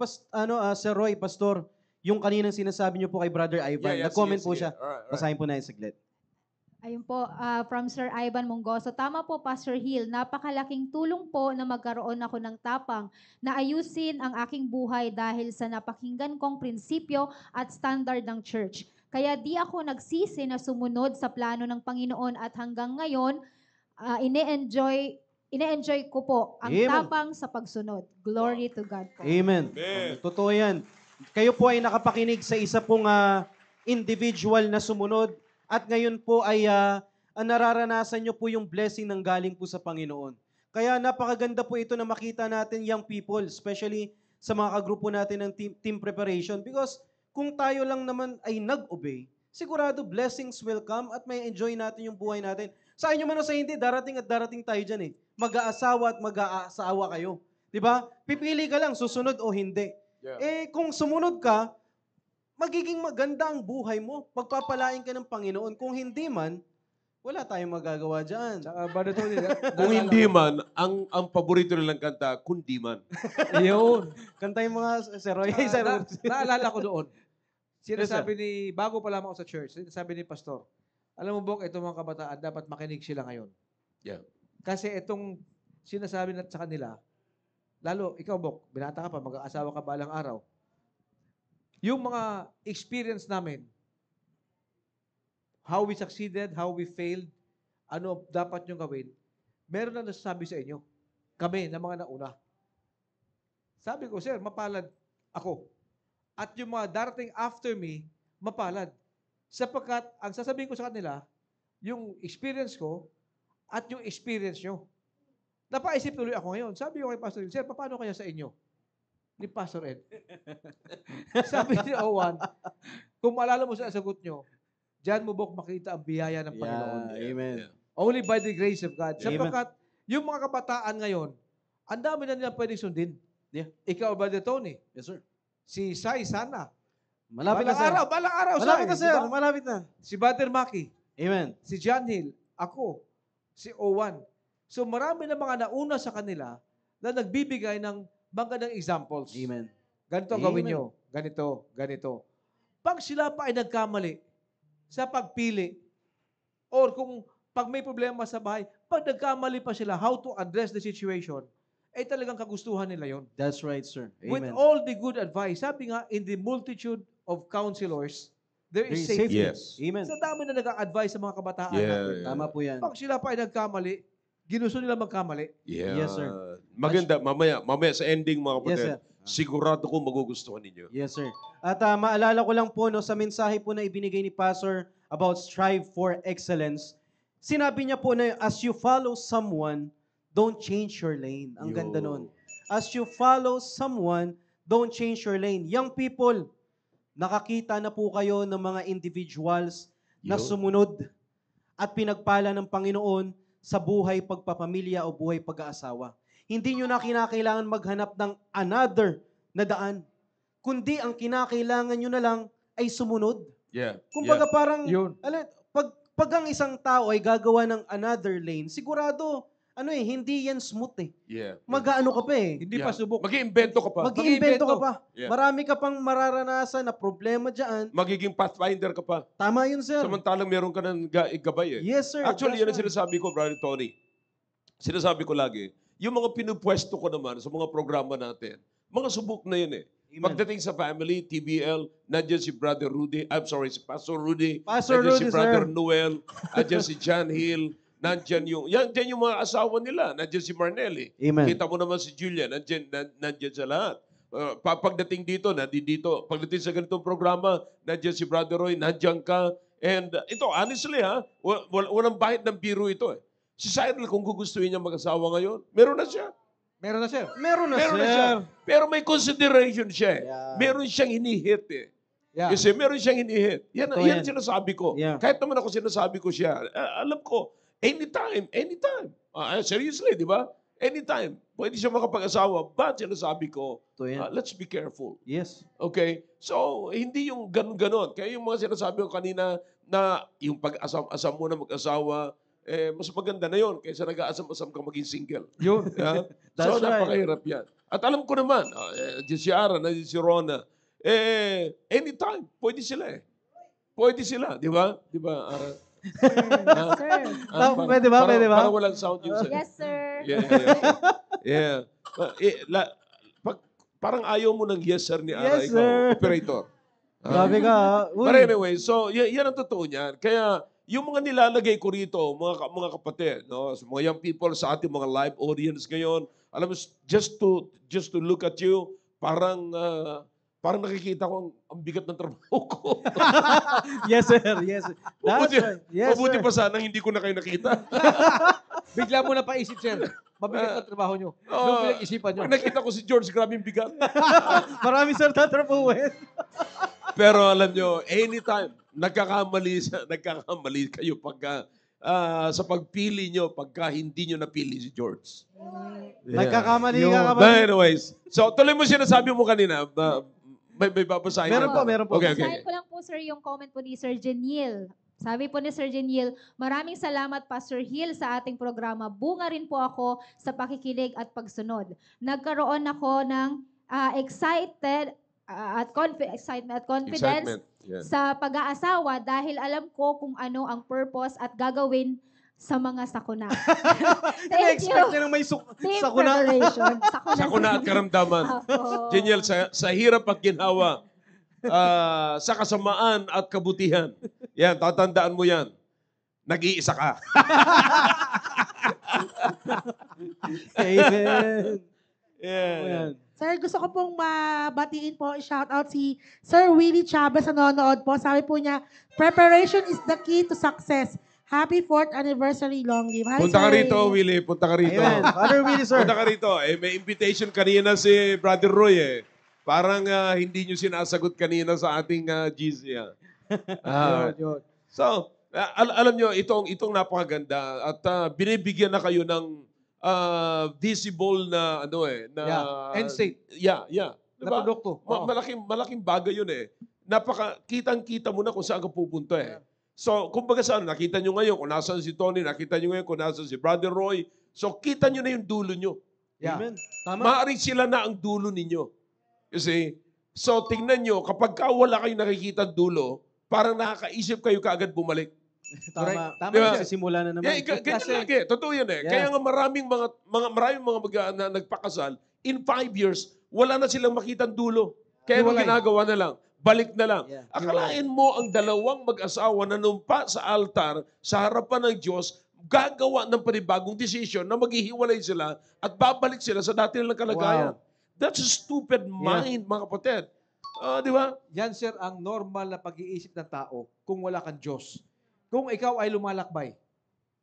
Sir Roy, Pastor, yung kaninang sinasabi niyo po kay Brother Ivan. Nag-comment po siya. Alright. Basahin po natin saglit. Ayun po, from Sir Ivan Mongoso. Tama po, Pastor Hill. Napakalaking tulong po na magkaroon ako ng tapang na ayusin ang aking buhay dahil sa napakinggan kong prinsipyo at standard ng church. Kaya di ako nagsisi na sumunod sa plano ng Panginoon at hanggang ngayon, ine-enjoy ko po ang Amen. tapang sa pagsunod. Glory to God po. Amen. Amen. Totoo yan. Kayo po ay nakapakinig sa isa pong individual na sumunod at ngayon po ay nararanasan nyo po yung blessing ng galing po sa Panginoon. Kaya napakaganda po ito na makita natin young people, especially sa mga kagrupo natin ng team preparation because kung tayo lang naman ay nag-obey, sigurado blessings will come at may enjoy natin yung buhay natin. Sa inyo man o sa hindi, darating at darating tayo dyan eh. Mag-aasawa at mag-aasawa kayo. Di ba? Pipili ka lang, susunod o hindi. Yeah. Kung sumunod ka, magiging maganda ang buhay mo. Pagpapalain ka ng Panginoon. Kung hindi man, Wala tayong magagawa dyan. Tsaka Brother Tony, Kung hindi man, ang paborito nilang kanta, kundi man. Yun. Kanta yung mga Sir Roy. Ah, Sir Roy. naalala ko doon. Yes, Sinasabi bago pa lamang ako sa church, sinasabi ni Pastor, alam mo, Bok, itong mga kabataan, dapat makinig sila ngayon. Yeah. Kasi itong sinasabi na sa kanila, lalo, ikaw, Bok, binata ka pa, mag-aasawa ka balang araw, yung mga experience namin, how we succeeded, how we failed, ano dapat nyo gawin, meron na nasasabi sa inyo. Kami, na mga nauna. Sabi ko, sir, mapalad ako. At yung mga darating after me, mapalad. Sapagkat, ang sasabihin ko sa kanila, yung experience ko at yung experience nyo. Napaisip tuloy ako ngayon. Sabi ko kay Pastor Ed, sir, paano kaya sa inyo? Ni Pastor Ed. Sabi ni Owan, kung maalala mo sa sagot nyo, diyan mo, Bok, makita ang biyaya ng Panginoon. Yeah, amen. Only by the grace of God. Amen. Sapagkat, yung mga kabataan ngayon, ang dami na nila pwedeng sundin. Yeah. Ikaw, Brother Tony, Yes, sir. si Sai Sana. Malapit na, sir. Balang araw, Malapit na, Sai, sir. di ba? Malapit na. Si Brother Maki, Amen. si John Hill, ako, si Owan. So marami na mga nauna sa kanila na nagbibigay ng magandang examples. Amen. Ganito ang Amen. gawin nyo. Ganito, ganito. Pag sila pa ay nagkamali sa pagpili, or kung pag may problema sa bahay, pag nagkamali pa sila, how to address the situation, ay talagang kagustuhan nila yon. That's right, sir. With Amen. all the good advice, sabi nga, in the multitude of counselors, there is safety. Yes. Amen. Sa dami na nag-a-advise sa mga kabataan Yeah, natin. yeah. Tama po yan. Pag sila pa ay nagkamali, ginusto nila magkamali. Yeah. Yes, sir. Maganda. Mamaya sa ending, mga Yes, kapatid, sir. sigurado ko magugustuhan ninyo. Yes, sir. At maalala ko lang po, no, sa mensahe po na ibinigay ni Pastor about strive for excellence, sinabi niya po na as you follow someone, don't change your lane. Ang ganda nun. As you follow someone, don't change your lane. Young people, nakakita na po kayo ng mga individuals na Yun. sumunod at pinagpala ng Panginoon sa buhay pagpapamilya o buhay pag-aasawa. Hindi nyo na kinakailangan maghanap ng another na daan, kundi ang kinakailangan nyo na lang ay sumunod. Yeah. Kumbaga parang, Yun. pag ang isang tao ay gagawa ng another lane, sigurado, hindi yan smooth eh. Yeah. Mag-ano ka pa eh. Hindi Yeah. pa subok. Mag-iimbento ka pa. Mag-iimbento ka pa. Yeah. Marami ka pang mararanasan na problema dyan. Magiging pathfinder ka pa. Tama yun, sir. Samantalang meron ka ng gabay eh. Yes, sir. Actually, yan That's ang right. sinasabi ko, Brother Tony. Sinasabi ko lagi, yung mga pinupwesto ko naman sa mga programa natin, mga subok na yun eh. Amen. Pagdating sa family, TBL, nandiyan si Brother Rudy, si Pastor Rudy, Pastor nandiyan Rudy, si Brother sir. Noel, nandiyan si John Hill, nandiyan yung mga asawa nila, nandiyan si Marnelli. Amen. Kita mo naman si Julia, nandiyan sa lahat. Pagdating dito, nandito. Pagdating sa ganitong programa, nandiyan si Brother Roy, nandiyan ka. And ito, honestly walang bahid ng biro ito eh. Si Cyril, kung gugustuhin niya mag-asawa ngayon, meron na siya. Meron na, sir. Meron na, Meron sir. na siya. Pero may consideration siya eh. Yeah. Meron siyang hinihit eh. Yeah. Kasi meron siyang hinihit. Yan Ito yan yan. sinasabi ko. Yeah. Kahit naman ako sinasabi ko siya, alam ko, anytime. Seriously, di ba? Anytime. Pwede siya makapag-asawa. But sinasabi ko, Ito yan. let's be careful. Yes. Okay? So, hindi yung ganun-ganon. Kaya yung mga sinasabi ko kanina na yung pag-asam-asam mo na mag-asawa, mas maganda na yon kaysa nag-aasam-asam ka maging single. Yun. Yeah? That's so, right. napakahirap yan. At alam ko naman, si Ara, si Rona, anytime, pwede sila eh. Pwede sila, di ba? Di ba, Ara? Sir. Pwede ba? Pwede ba? Parang walang sound yun sa'yo. Yes, sir. Yeah. Parang ayaw mo ng yes, sir, ni Ara, Yes, ikaw, sir. operator. Grabe ka. ha? Uy. But anyway, so yan ang totoo niyan. Kaya yung mga nilalagay ko rito, mga kapatid, no, sa mga young people sa ating mga live audience ngayon, alam mo, just to look at you, parang nakikita ko ang bigat ng trabaho ko. Yes, sir. Yes. Sir. That's Mabuti, right. Yes, mabuti sir. pa sana hindi ko na kayo nakita. Bigla mo na paisip, sir. Mabigat ang trabaho nyo. Oo. Nung pinag-isipan nyo. Pag nakita ko si George, grabe yung bigat. Marami, sir, tatrapuhin. Pero alam nyo, anytime, nagkakamali kayo pagka, sa pagpili nyo, pagka hindi nyo napili si George. Nagkakamali Yun. ka ka ba? But anyways, so tuloy mo sinasabi mo kanina, may babasahin Meron ka po, meron po. Okay. Basahin ko lang po, sir, yung comment po ni Sir Jeniel. Sabi po ni Sir Jeniel, maraming salamat Pastor Hill sa ating programa. Bunga rin po ako sa pakikinig at pagsunod. Nagkaroon ako ng excitement at confidence Excitement. Yeah. sa pag-aasawa dahil alam ko kung ano ang purpose at gagawin sa mga sakuna. Thank you. Na-expect niya nang may Team sakuna. preparation. Sakuna at karamdaman. Opo. Genial, sa hirap at ginhawa, sa kasamaan at kabutihan. Yan, tatandaan mo yan. Nag-iisa ka. Amen. Yeah. Ayan. Sir, gusto ko pong mabatiin po, shout out si Sir Willie Chavez na nanonood po. Sabi po niya, preparation is the key to success. Happy 4th anniversary, long live. Hi, Punta ka Sir rito, Willie. Punta ka rito. Amen. Father Willie, sir. Punta ka rito. May invitation kanina si Brother Roy eh. Parang hindi nyo sinasagot kanina sa ating GC. Yun. So, alam nyo, itong napakaganda at binibigyan na kayo ng visible na End state. Yeah. Na Diba? produkto. Oo. Malaking bagay yun eh. Kitang-kita mo na kung saan ka pupunta eh. So, kumbaga saan, nakita nyo ngayon kung nasan si Tony, nakita nyo ngayon kung nasan si Brother Roy. So, kita nyo na yung dulo nyo. Yeah. Amen. Tama. Maaring sila na ang dulo ninyo. You see? So, tingnan nyo, kapag wala kayong nakikita dulo, parang nakakaisip kayo kaagad bumalik. Tama. Tama Diba? siya. Sisimula na naman. Ganyan Kasi- lagi. Totoo yan eh. Yeah. Kaya nga maraming mga na nagpakasal, in 5 years, wala na silang makitang dulo. Kaya anong Hiwalay. ginagawa na lang? Balik na lang. Yeah. Akalain mo ang dalawang mag-asawa na numpa sa altar, sa harapan ng Diyos, gagawa ng panibagong decision na maghihiwalay sila at babalik sila sa dati nilang kalagayan. Wow. That's a stupid mind, mga kapatid. Di ba? Yan, sir, ang normal na pag-iisip ng tao kung wala kang Diyos. Kung ikaw ay lumalakbay,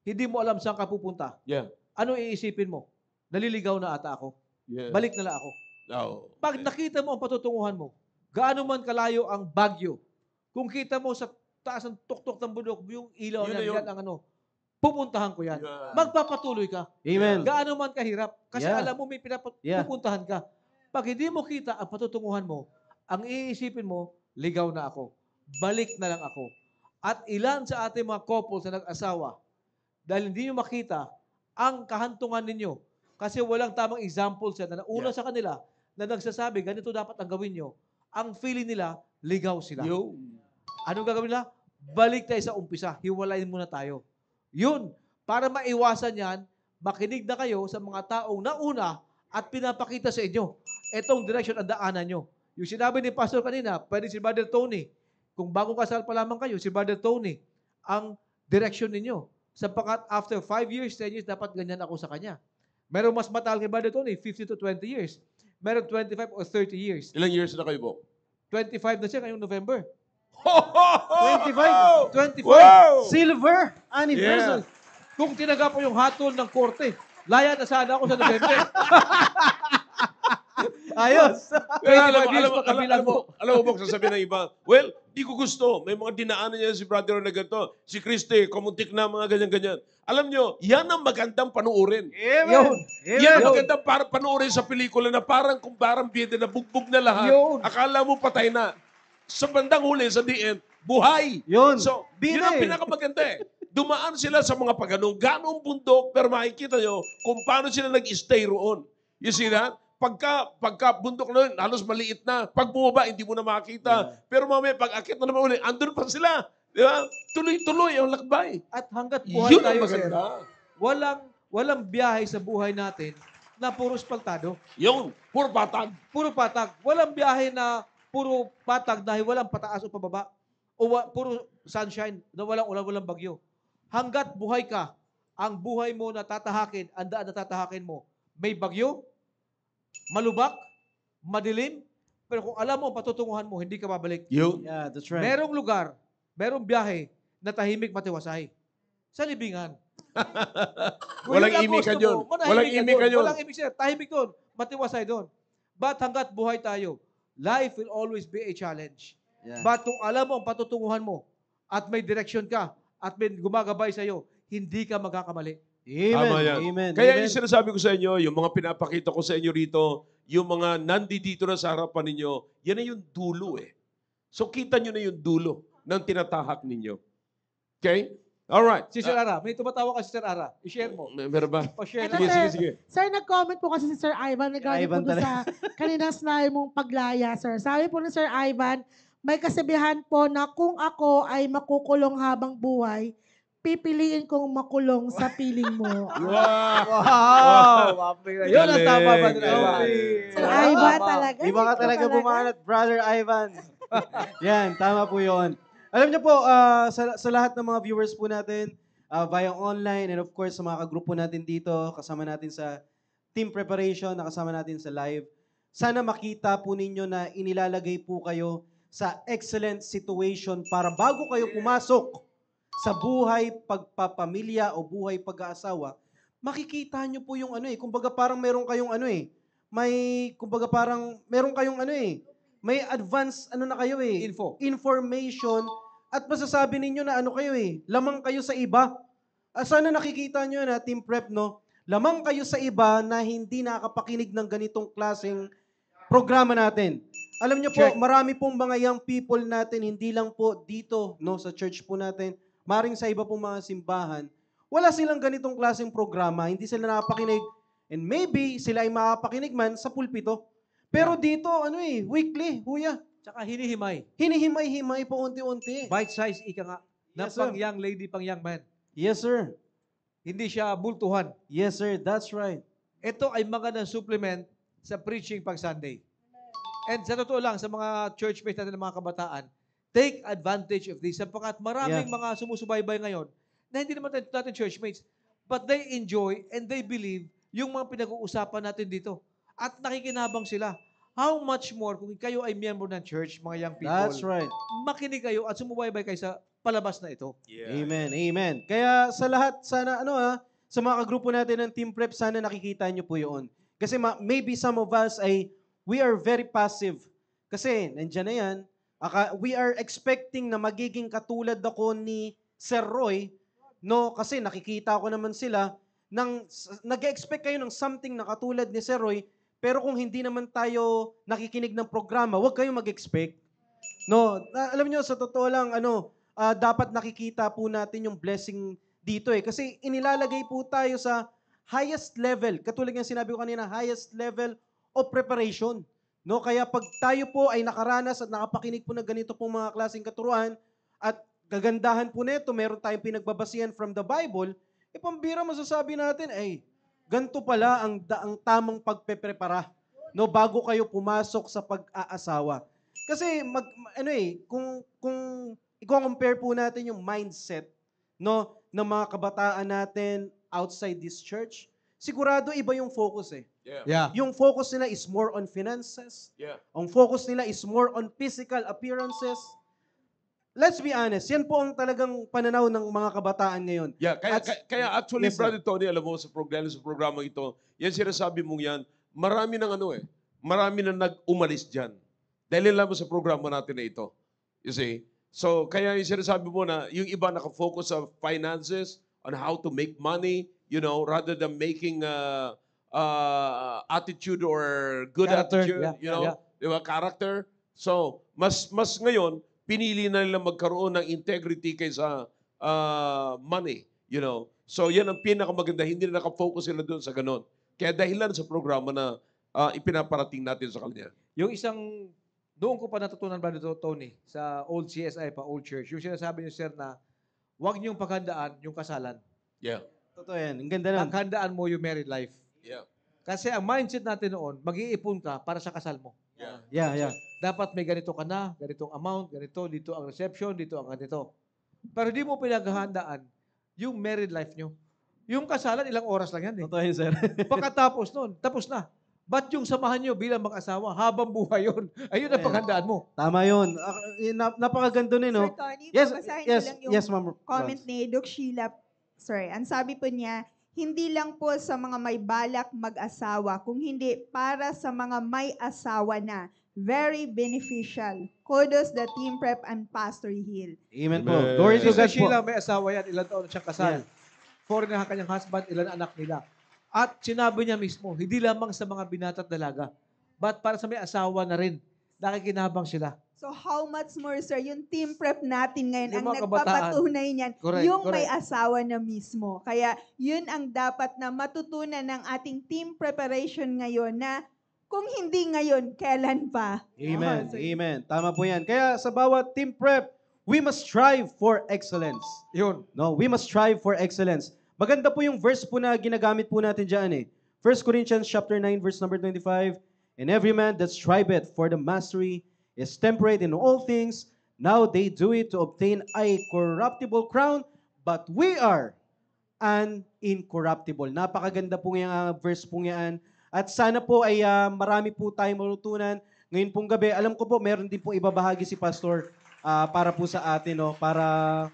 hindi mo alam saan ka pupunta, Yeah. ano iisipin mo? Naliligaw na ata ako. Yeah. Balik na lang ako. Oh. Pag nakita mo ang patutunguhan mo, gaano man kalayo ang Bagyo, kung kita mo sa taas ng tuktok ng bundok, yung ilaw Yun na na yun. yan, ang pupuntahan ko yan. Yeah. Magpapatuloy ka. Amen. Gaano man kahirap. Kasi Yeah. alam mo may Yeah. pupuntahan ka. Pag hindi mo kita ang patutunguhan mo, ang iisipin mo, ligaw na ako. Balik na lang ako. At ilan sa ating mga couples na nag-asawa, dahil hindi nyo makita ang kahantungan ninyo, kasi walang tamang example siya na nauna sa kanila na nagsasabi, ganito dapat ang gawin nyo. Ang feeling nila, ligaw sila. Yo. Anong gagawin nila? Balik tayo sa umpisa. Hiwalayin muna tayo. Yun. Para maiwasan yan, makinig na kayo sa mga taong nauna at pinapakita sa inyo. Etong direction ang daanan nyo. Yung sinabi ni Pastor kanina, pwede si Brother Tony. Kung bagong kasal pa lamang kayo, si Brother Tony, ang direction ninyo. Sapagkat after 5 years, 10 years, dapat ganyan ako sa kanya. Meron mas matagal kay Brother Tony, 15 to 20 years. Meron 25 or 30 years. Ilang years na kayo, Bo? 25 na siya ngayong November. 25. 25. Wow! Silver anniversary. Kung tinaga po yung hatol ng korte, laya na sana ako sa November. Ayos. Pero alam mo, Bok, sasabihin ng iba, well, di ko gusto. May mga dinaanan niya si brother na ganito. Si Christy, kumuntik na mga ganyan-ganyan. Alam nyo, yan ang magandang panuorin. Amen. Yan ang magandang panuorin sa pelikula na parang kumbarang bida na bugbog na lahat. Yun. Akala mo patay na. Sa bandang huli, sa the end, buhay. Yun. So, yun Bida ang eh. pinakamaganda eh. Dumaan sila sa mga ganong bundok, pero makikita nyo kung paano sila nag-stay roon. You see that? Pagka bundok na yun, halos maliit na. Pag bumaba, hindi mo na makita. Pero mamaya, pag akit na naman ulit, andun pa sila. Di ba? Tuloy-tuloy ang lakbay. At hanggat buhay Yun ang tayo, sir, maganda. walang biyahe sa buhay natin na puro spaltado. Yun, puro patag. Puro patag. Walang biyahe na puro patag dahil walang pataas o pababa. O puro sunshine na walang ulan, walang bagyo. Hanggat buhay ka, ang buhay mo na tatahakin, ang daan na tatahakin mo, may bagyo, malubak, madilim, pero kung alam mo ang patutunguhan mo, hindi ka babalik. Yun. Yeah, that's right. Merong lugar, merong biyahe na tahimik matiwasay. Sa libingan. Kung Walang yun ang imikan gusto yun. mo, manahimik Walang ka imikan doon. yun. Walang imik sir. Tahimik doon. Matiwasay doon. But hanggat buhay tayo, life will always be a challenge. Yeah. But kung alam mo ang patutunguhan mo at may direction ka at may gumagabay sa'yo, hindi ka magkakamali. Amen. Tama yan. Amen. Kaya Amen. yung sinasabi ko sa inyo, yung mga pinapakita ko sa inyo rito, yung mga nandito na sa harapan ninyo, yan na yung dulo eh. So kita nyo na yung dulo ng tinatahak ninyo. Okay? All right. Si Sir Ara, may tumatawa ka si Sir Ara. I-share mo. Meron ba? Pa-share Ito, mo. Sige, sige. Sir, nag-comment po kasi si Sir Ivan regarding Ivan po doon sa kanina sinabi mong paglaya, sir. Sabi po ni Sir Ivan, may kasabihan po na kung ako ay makukulong habang buhay, pipiliin kong makulong sa piling mo. Wow! Wow! Yun ang tama ba, Sir Galing. Ivan? Sir Ivan talaga. Iba ka talaga bumanat, Brother Ivan. Yan, tama po yon. Alam niyo po, sa lahat ng mga viewers po natin, via online and of course sa mga kagrupo natin dito, kasama natin sa team preparation, nakasama natin sa live, sana makita po ninyo na inilalagay po kayo sa excellent situation para bago kayo pumasok sa buhay pagpapamilya o buhay pag-aasawa, makikita nyo po yung kumbaga parang meron kayong kumbaga parang meron kayong may advance na kayo information at masasabi ninyo na kayo lamang kayo sa iba. Sana nakikita nyo na Team Prep, no? Lamang kayo sa iba na hindi nakakapakinig ng ganitong klaseng programa natin. Alam nyo po, marami pong mga young people natin, hindi lang po dito, no, sa church po natin, maring sa iba pong mga simbahan, wala silang ganitong klaseng programa, hindi sila nakapakinig, and maybe sila ay makapakinig man sa pulpito. Pero dito, weekly, huya. Tsaka hinihimay. Hinihimay-himay po unti-unti. Bite size, ika nga. Na Yes, sir. pang young lady, pang young man. Yes, sir. Hindi siya bultuhan. Yes, sir. That's right. Ito ay magandang supplement sa preaching pag Sunday. And sa totoo lang, sa mga churchmates natin ng mga kabataan, take advantage of this. Sapagkat maraming mga sumusubaybay ngayon na hindi naman natin churchmates, but they enjoy and they believe yung mga pinag-uusapan natin dito. At nakikinabang sila. How much more kung kayo ay miyembro ng church, mga young people, That's right. makinig kayo at sumubaybay kayo sa palabas na ito. Amen. Amen. Kaya sa lahat, sana sa mga kagrupo natin ng Team Prep, sana nakikita nyo po yun. Kasi maybe some of us we are very passive. Kasi nandiyan na yan, we are expecting na magiging katulad ako ni Sir Roy, no? Kasi nakikita ko naman sila, nag-expect kayo ng something na katulad ni Sir Roy, pero kung hindi naman tayo nakikinig ng programa, huwag kayong mag-expect. No, alam niyo sa totoo lang dapat nakikita po natin yung blessing dito kasi inilalagay po tayo sa highest level. Katulad ng sinabi ko kanina, highest level of preparation. No, kaya pag tayo po ay nakaranas at nakapakinig po ng ganito pong mga klaseng katuruan at kagandahan po nito, meron tayong pinagbabasihan from the Bible, pambira masasabi natin, ganito pala ang tamang pagpeprepara, no, bago kayo pumasok sa pag-aasawa. Kasi kung i-compare po natin yung mindset, no, ng mga kabataan natin outside this church, sigurado iba yung focus Yeah. Yung focus nila is more on finances. Yeah. Ang focus nila is more on physical appearances. Let's be honest, yan po ang talagang pananaw ng mga kabataan ngayon. Yeah, kaya actually, Yes, sir. Brother Tony, alam mo, sa programa ito, yan sinasabi mong yan, marami ng marami na nag-umalis dyan. Dahil lang mo sa programa natin na ito. You see? So, kaya yung sinasabi mo na yung iba nakafocus sa finances, on how to make money, rather than making attitude or good Character, attitude, yeah. di ba, character. So, mas ngayon, pinili na nila magkaroon ng integrity kaysa money, So, yan ang pinakamaganda. Hindi na nakafocus sila doon sa ganon. Kaya dahilan sa programa na ipinaparating natin sa kanya. Yung doon ko pa natutunan ba nito, Tony, sa old CSI pa, old church, yung sinasabi niyo, sir, na huwag niyong paghandaan yung kasalan. Yeah. Totoo yan. Ang ganda nun. Paghandaan mo yung married life. Yeah. Kasi ang mindset natin noon, mag-iipon ka para sa kasal mo. Yeah. Dapat may ganito ka na, ganitong amount, ganito, dito ang reception, dito ang ganito. Pero di mo pinaghahandaan yung married life nyo. Yung kasalan, ilang oras lang yan. Totoo yun, sir. Pagkatapos nun, tapos na. Ba't yung samahan nyo bilang mag-asawa, habang buhay yun? Ayun ang paghandaan mo. Tama yun. Napakaganda nun, no? Sir Tony, Yes, babasahin yes, ko lang yung yes, ma'am. comment ni Doc Sheila. Sorry, ang sabi po niya, hindi lang po sa mga may balak mag-asawa, kung hindi para sa mga may asawa na. Very beneficial. Kudos the Team Prep and Pastor Hill. Amen po. Amen. Glory to Si God po. Sheila may asawa yan, ilan taon na siyang kasal. Yeah. Foreign na kanyang husband, ilan anak nila. At sinabi niya mismo, hindi lamang sa mga binata at dalaga, but para sa may asawa na rin, nakikinabang sila So how much more, sir, yung team prep natin ngayon, Yung ang mga kabataan. nagpapatunay niyan, Correct, yung may correct. asawa na mismo. Kaya yun ang dapat na matutunan ng ating team preparation ngayon na kung hindi ngayon, kailan pa? Amen. Oh, so- Amen. Tama po yan. Kaya sa bawat team prep, we must strive for excellence. Yun. No, we must strive for excellence. Maganda po yung verse po na ginagamit po natin diyan eh. 1 Corinthians chapter 9 verse number 25. And every man that striveth for the mastery is temperate in all things. Now they do it to obtain a corruptible crown, but we are an incorruptible. Napakaganda po yung verse po yan. At sana po ay marami po tayong malutunan. Ngayon pong gabi, alam ko po meron din po ibabahagi si Pastor para po sa atin, no? Para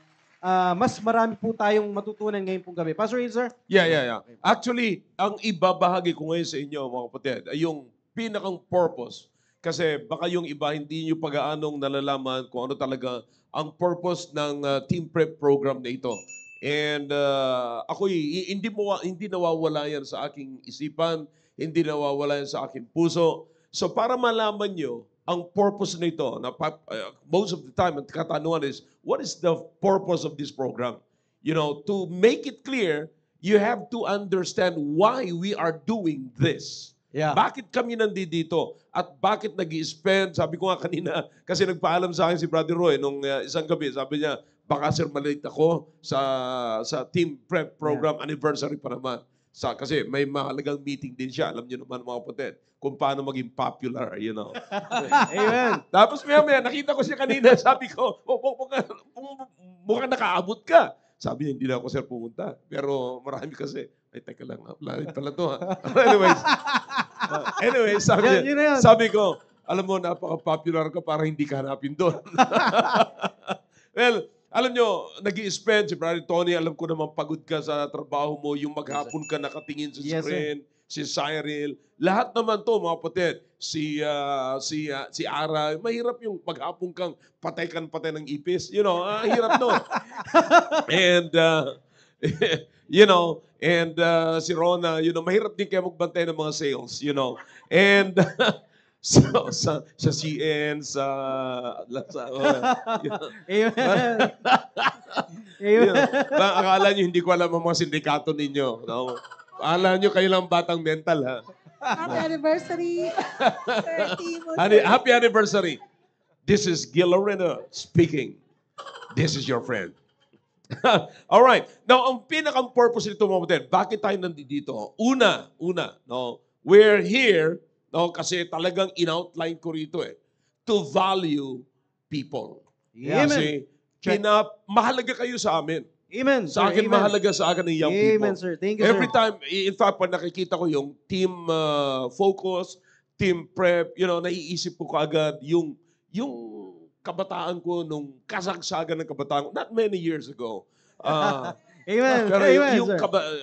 mas marami po tayong matutunan ngayon pong gabi. Pastor Hazel? Yeah. Actually, ang ibabahagi ko ngayon sa inyo, mga kapatid, ay yung pinakang purpose. Kasi baka yung iba hindi nyo pag-aanong nalalaman kung ano talaga ang purpose ng team prep program na ito. And ako hindi nawawala yan sa aking isipan, hindi nawawala yan sa aking puso. So para malaman nyo ang purpose nito, most of the time, ang katanungan is, what is the purpose of this program? You know, to make it clear, you have to understand why we are doing this. Yeah. Bakit kami nandito? At bakit nag-i-spend? Sabi ko nga kanina, kasi nagpaalam sa akin si Brother Roy nung isang gabi, sabi niya, baka sir malate ako sa team prep program anniversary pa naman. Kasi may mahalagang meeting din siya. Alam niyo naman mga kapatid, kung paano maging popular, you know. Amen. Tapos maya, nakita ko siya kanina, sabi ko, mukhang nakaabot ka. Sabi niya, hindi na ako sir pumunta. Pero marami kasi, ay teka lang, lalit pala to ha. Anyway, Yun na yan. sabi ko, alam mo, napaka-popular ka para hindi ka hanapin doon. Well, alam nyo, nag-i-spend si Brother Tony, alam ko naman pagod ka sa trabaho mo, yung maghapon ka nakatingin sa Yes, screen, si Cyril, lahat naman to mga kapatid, si Ara, mahirap yung maghapon kang patay ng ipis. You know, hirap no. And, you know, and si Rona, you know, mahirap din kayo magbantay ng mga sales, you know. And, so, sa CN, Amen. you know, akala nyo, hindi ko alam ang mga sindikato ninyo. No? Akala nyo, kayo lang batang mental, ha? Happy anniversary! Sir Timo, Happy anniversary. This is Gil Lorena speaking. This is your friend. All right. Now, ang pinakang purpose nito, mga kapatid, bakit tayo nandito? Una, no, we're here, no, kasi talagang in-outline ko rito to value people. Amen. Kasi mahalaga kayo sa amin. Amen, Sa sir. akin, Amen. mahalaga sa akin ng young people. Amen, sir. Thank you, Every sir. time, in fact, pag nakikita ko yung team focus, team prep, you know, naiisip ko kaagad yung kabataan ko nung kasagsagan ng kabataan ko, not many years ago. Amen. Pero Amen, yung sir.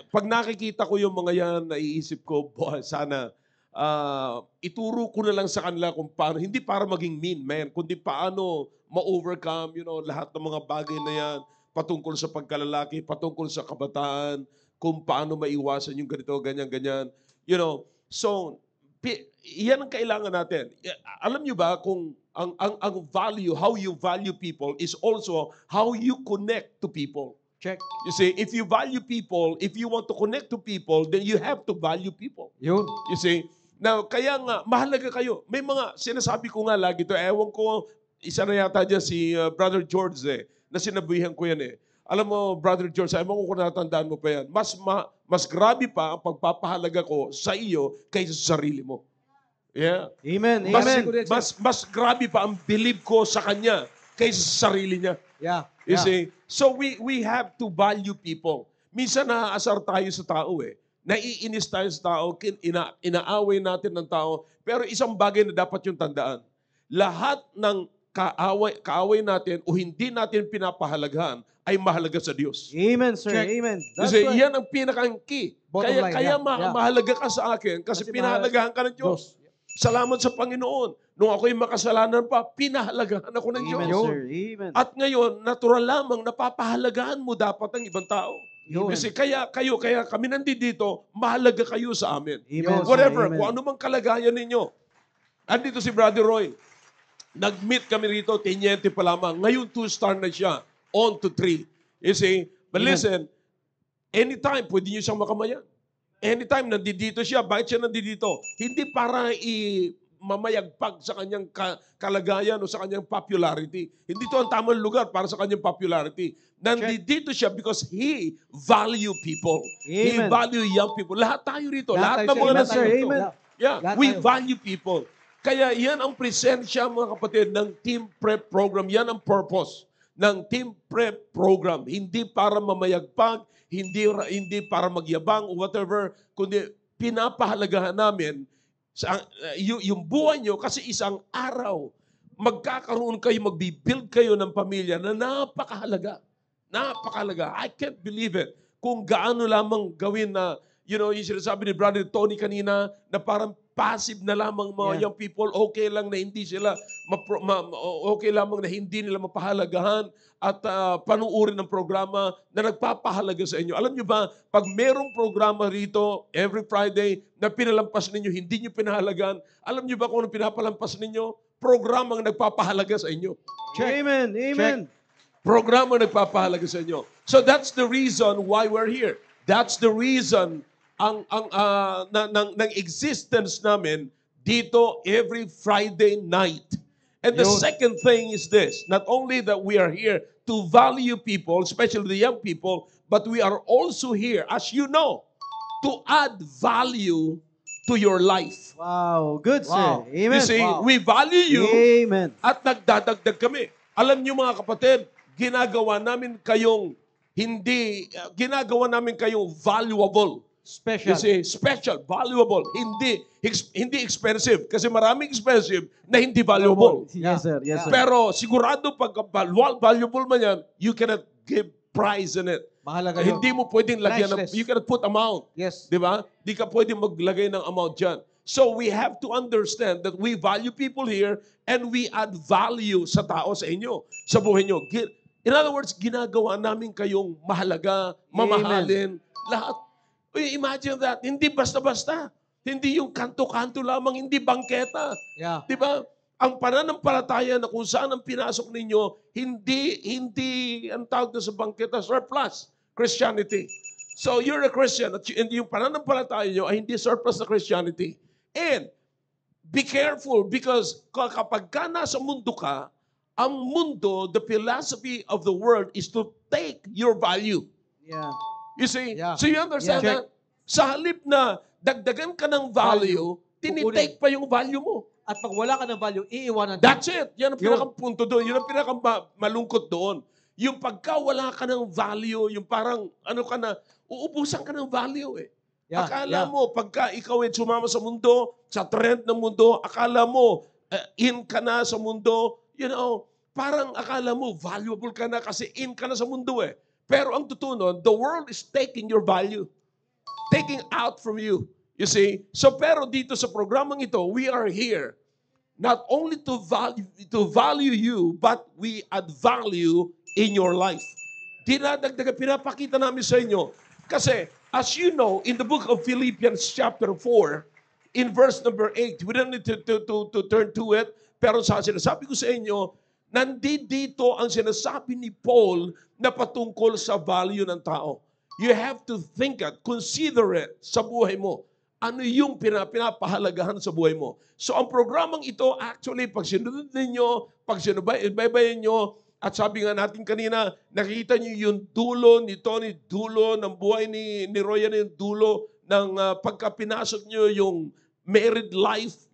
pag nakikita ko yung mga yan, naiisip ko, boy, sana ituro ko na lang sa kanila kung paano, hindi para maging mean man, kundi paano ma-overcome, you know, lahat ng mga bagay na yan, patungkol sa pagkalalaki, patungkol sa kabataan, kung paano maiwasan yung ganito, ganyan. You know, so, yan ang kailangan natin. Alam nyo ba kung ang value, how you value people is also how you connect to people. Check. You see, if you value people, if you want to connect to people, then you have to value people. Yun. You see? Now, kaya nga, mahalaga kayo. May mga, sinasabi ko nga lagi to, ewan ko, isa na yata dyan si Brother George na sinabihan ko yan Alam mo, Brother George, ewan ko kung natandaan mo pa yan, mas grabe pa ang pagpapahalaga ko sa iyo kaysa sa sarili mo. Yeah. Amen. Mas, Amen. mas grabe pa ang believe ko sa kanya kaysa sa sarili niya. Yeah. You see? So we have to value people. Minsan naaasar tayo sa tao Naiinis tayo sa tao, inaaway natin ng tao. Pero isang bagay na dapat yung tandaan. Lahat ng kaaway natin o hindi natin pinapahalagahan ay mahalaga sa Diyos. Amen, sir. Check. Amen. That's Kasi right. yan ang pinaka-key. Bottom line, Kaya yeah. mahalaga ka sa akin kasi pinahalagahan ka ng Diyos. Salamat sa Panginoon. Nung ako'y makasalanan pa, pinahalagahan ako ng Amen, Diyos. sir. Amen. At ngayon, natural lamang napapahalagahan mo dapat ang ibang tao. Yun. Kasi kaya kami nandito, mahalaga kayo sa amin. Amen, sir. Whatever, Amen. kung ano mang kalagayan ninyo. Andito si Brother Roy. Nag-meet kami rito, tenyente pa lamang. Ngayon, 2-star na siya. On to 3. You see? But Amen. listen, anytime, pwede niyo siyang makamayan. Anytime, nandito siya. Bakit siya nandito? Hindi para mamayagpag sa kanyang kalagayan o sa kanyang popularity. Hindi ito ang tamang lugar para sa kanyang popularity. Nandito siya because he value people. He Amen. value young people. Lahat tayo rito. Lahat ng tayo, mga Amen, sir. nandito. Amen. Yeah, Lahat we tayo. value people. Kaya yan ang presensya, mga kapatid, ng team prep program. Yan ang purpose ng team prep program. Hindi para mamayagpag, hindi para magyabang o whatever, kundi pinapahalagahan namin yung buhay nyo kasi isang araw, magkakaroon kayo, magbibuild kayo ng pamilya na napakahalaga. Napakahalaga. I can't believe it. Kung gaano lamang gawin na, yung sinasabi ni Brother Tony kanina, na parang passive na lamang mga young people, okay lang na hindi sila, okay lamang na hindi nila mapahalagahan at panuorin ng programa na nagpapahalaga sa inyo. Alam nyo ba, pag merong programa rito, every Friday, na pinalampas ninyo, hindi nyo pinahalagaan, alam nyo ba kung ano pinapalampas ninyo? Programang nagpapahalaga sa inyo. Amen. Amen. Programa nagpapahalaga sa inyo. So that's the reason why we're here. That's the reason ng existence namin dito every Friday night. And the second thing is this, not only that we are here to value people, especially the young people, but we are also here, as you know, to add value to your life. Wow. Good, Wow. sir. Amen. You see, we value you Amen. at nagdadagdag kami. Alam niyo mga kapatid, ginagawa namin kayong valuable. Special. You see, special, valuable, hindi expensive. Kasi maraming expensive na hindi valuable. Yes, sir. Yes, sir. Pero sigurado pag valuable man yan, you cannot give price in it. Mahalaga yun. Hindi mo pwedeng lagyan ng, Priceless. you cannot put amount. Yes. Di ba? Di ka pwedeng maglagay ng amount dyan. So we have to understand that we value people here and we add value sa tao, sa inyo, sa buhay nyo. In other words, ginagawa namin kayong mahalaga, mamahalin, lahat. Uy, imagine that. Hindi basta-basta. Hindi yung kanto-kanto lamang, hindi bangketa. Yeah. Di ba? Ang pananampalataya na kung saan ang pinasok ninyo, hindi ang tawag na sa bangketa, surplus Christianity. So you're a Christian at yung pananampalataya nyo ay hindi surplus na Christianity. And be careful because kapag ka nasa mundo ka, ang mundo, the philosophy of the world is to take your value. Yeah. You see? Yeah. So you understand Yeah. that? Sa halip na dagdagan ka ng value, tinitake pa yung value mo. At pag wala ka ng value, iiwanan ka. That's it. Yan ang pinakapunto doon. Yun ang pinakamalungkot doon. Yung pagka wala ka ng value, yung parang uubusan ka ng value eh. Yeah, Akala mo, pagka ikaw ay sumama sa mundo, sa trend ng mundo, akala mo, in ka na sa mundo, parang akala mo, valuable ka na kasi in ka na sa mundo eh. Pero ang totoo nun, the world is taking your value. Taking out from you. You see? So pero dito sa programang ito, we are here not only to value you, but we add value in your life. Dinadagdagan, pinapakita namin sa inyo. Kasi, as you know, in the book of Philippians chapter 4, in verse number 8, we don't need to turn to it, pero sinasabi ko sa inyo, nandito ang sinasabi ni Paul na patungkol sa value ng tao. You have to think it, consider it sa buhay mo. Ano yung pinapahalagahan sa buhay mo? So ang programang ito, actually, pag sinunod ninyo, pag sinubaybayan nyo, at sabi nga natin kanina, nakita nyo yung dulo ni Tony, dulo ng buhay ni Royan, yung dulo ng pagkapinasok nyo yung married life,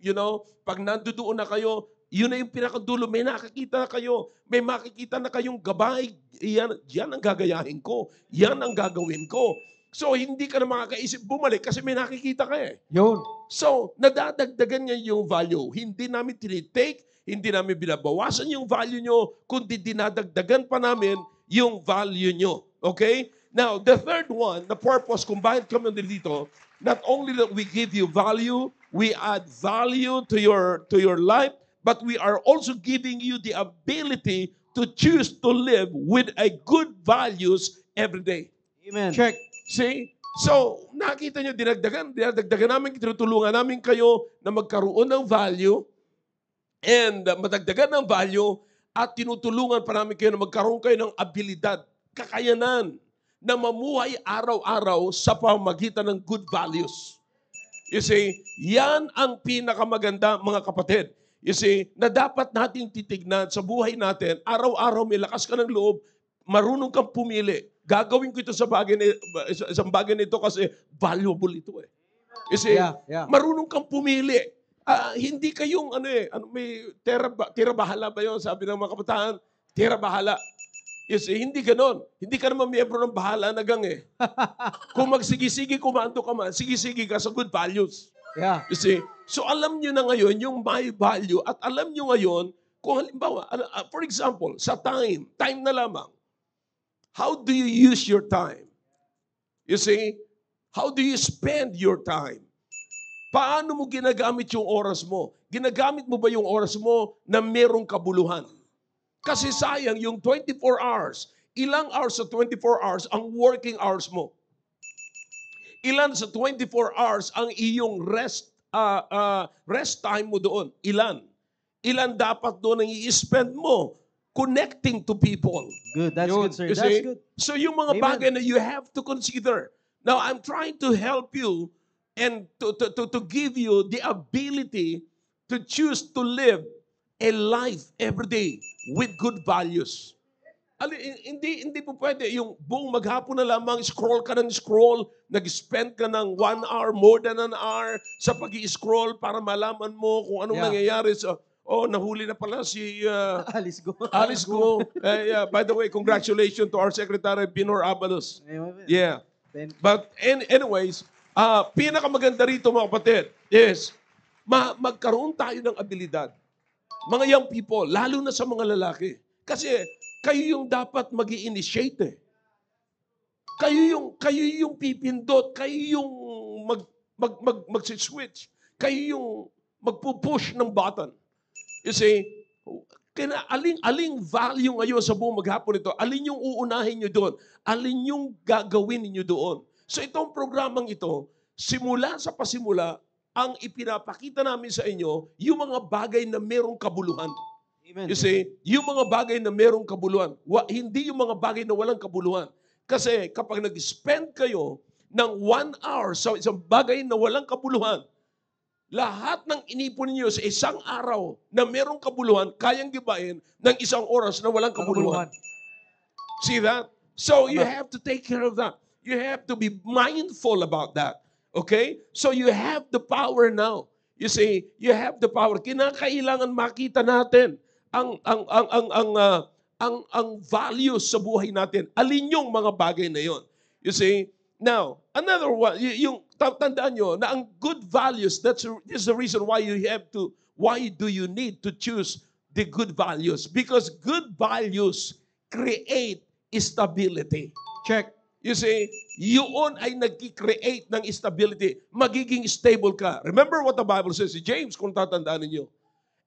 pag nandoon na kayo, yun na yung pinakadulo. May nakakita na kayo. May makikita na kayong gabay. Yan ang gagayahin ko. Yan ang gagawin ko. So, hindi ka na makakaisip bumalik kasi may nakikita ka eh. Yun. So, nadadagdagan niya yung value. Hindi namin tinitake, hindi namin binabawasan yung value nyo, kundi dinadagdagan pa namin yung value nyo. Okay? Now, the third one, the purpose kung bakit kami dito, not only that we give you value, we add value to your life, but we are also giving you the ability to choose to live with a good values every day. Amen. Check. See? So, nakita nyo, dinagdagan namin, tinutulungan namin kayo na magkaroon ng value and madagdagan ng value at tinutulungan pa namin kayo na magkaroon kayo ng abilidad, kakayanan na mamuhay araw-araw sa pamamagitan ng good values. You see, yan ang pinakamaganda mga kapatid. You see, na dapat nating titignan sa buhay natin, araw-araw may lakas ka ng loob, marunong kang pumili. Gagawin ko ito sa isang bagay nito kasi valuable ito eh. You see, marunong kang pumili. Hindi kayong may tira bahala ba yun? Sabi ng mga kabataan, tira bahala. You see, hindi ganon. Hindi ka naman miyembro ng bahala na gang eh. Kung magsigi-sige, kumando ka man, sige-sige ka sa good values. Yeah. You see? So alam nyo na ngayon yung my value at alam nyo ngayon kung halimbawa, for example, sa time na lamang. How do you use your time? You see? How do you spend your time? Paano mo ginagamit yung oras mo? Ginagamit mo ba yung oras mo na merong kabuluhan? Kasi sayang yung 24 hours. Ilang hours sa 24 hours ang working hours mo? Ilan sa 24 hours ang iyong rest time mo doon? Ilan? Ilan dapat doon ang i-spend mo connecting to people? Good. That's good, sir. You That's see? good. So yung mga Amen. bagay na you have to consider. Now, I'm trying to help you and to give you the ability to choose to live a life every day with good values. Hindi po pwede yung buong maghapon na lamang scroll ka ng scroll, nag-spend ka ng 1 hour, more than an hour sa pag-i-scroll para malaman mo kung anong nangyayari sa nahuli na pala si Alice go. Alice Go. By the way, congratulations to our Secretary Binor Abalos. Yeah. But anyways, pinakamaganda rito mga kapatid is magkaroon tayo ng abilidad. Mga young people, lalo na sa mga lalaki. Kasi kayo yung dapat mag-i-initiate eh. Kayo yung pipindot, kayo yung mag-switch, kayo yung magpupush ng button. You see, aling value ngayon sa buong maghapon ito, alin yung uunahin nyo doon, alin yung gagawin niyo doon. So itong programang ito, simula sa pasimula, ang ipinapakita namin sa inyo, yung mga bagay na merong kabuluhan. Amen. You see, yung mga bagay na merong kabuluhan, hindi yung mga bagay na walang kabuluhan. Kasi kapag nag-spend kayo ng 1 hour sa isang bagay na walang kabuluhan, lahat ng inipon niyo sa isang araw na merong kabuluhan, kayang gibain ng isang oras na walang kabuluhan. See that? So you have to take care of that. You have to be mindful about that. Okay? So you have the power now. You see, you have the power. Kinakailangan makita natin ang values sa buhay natin. Alin yung mga bagay na yon? You see? Now, another one, yung tandaan nyo na ang good values, this is the reason why why do you need to choose the good values? Because good values create stability. Check. You see, yun ay nag-create ng stability. Magiging stable ka. Remember what the Bible says, si James, kung tatandaan ninyo.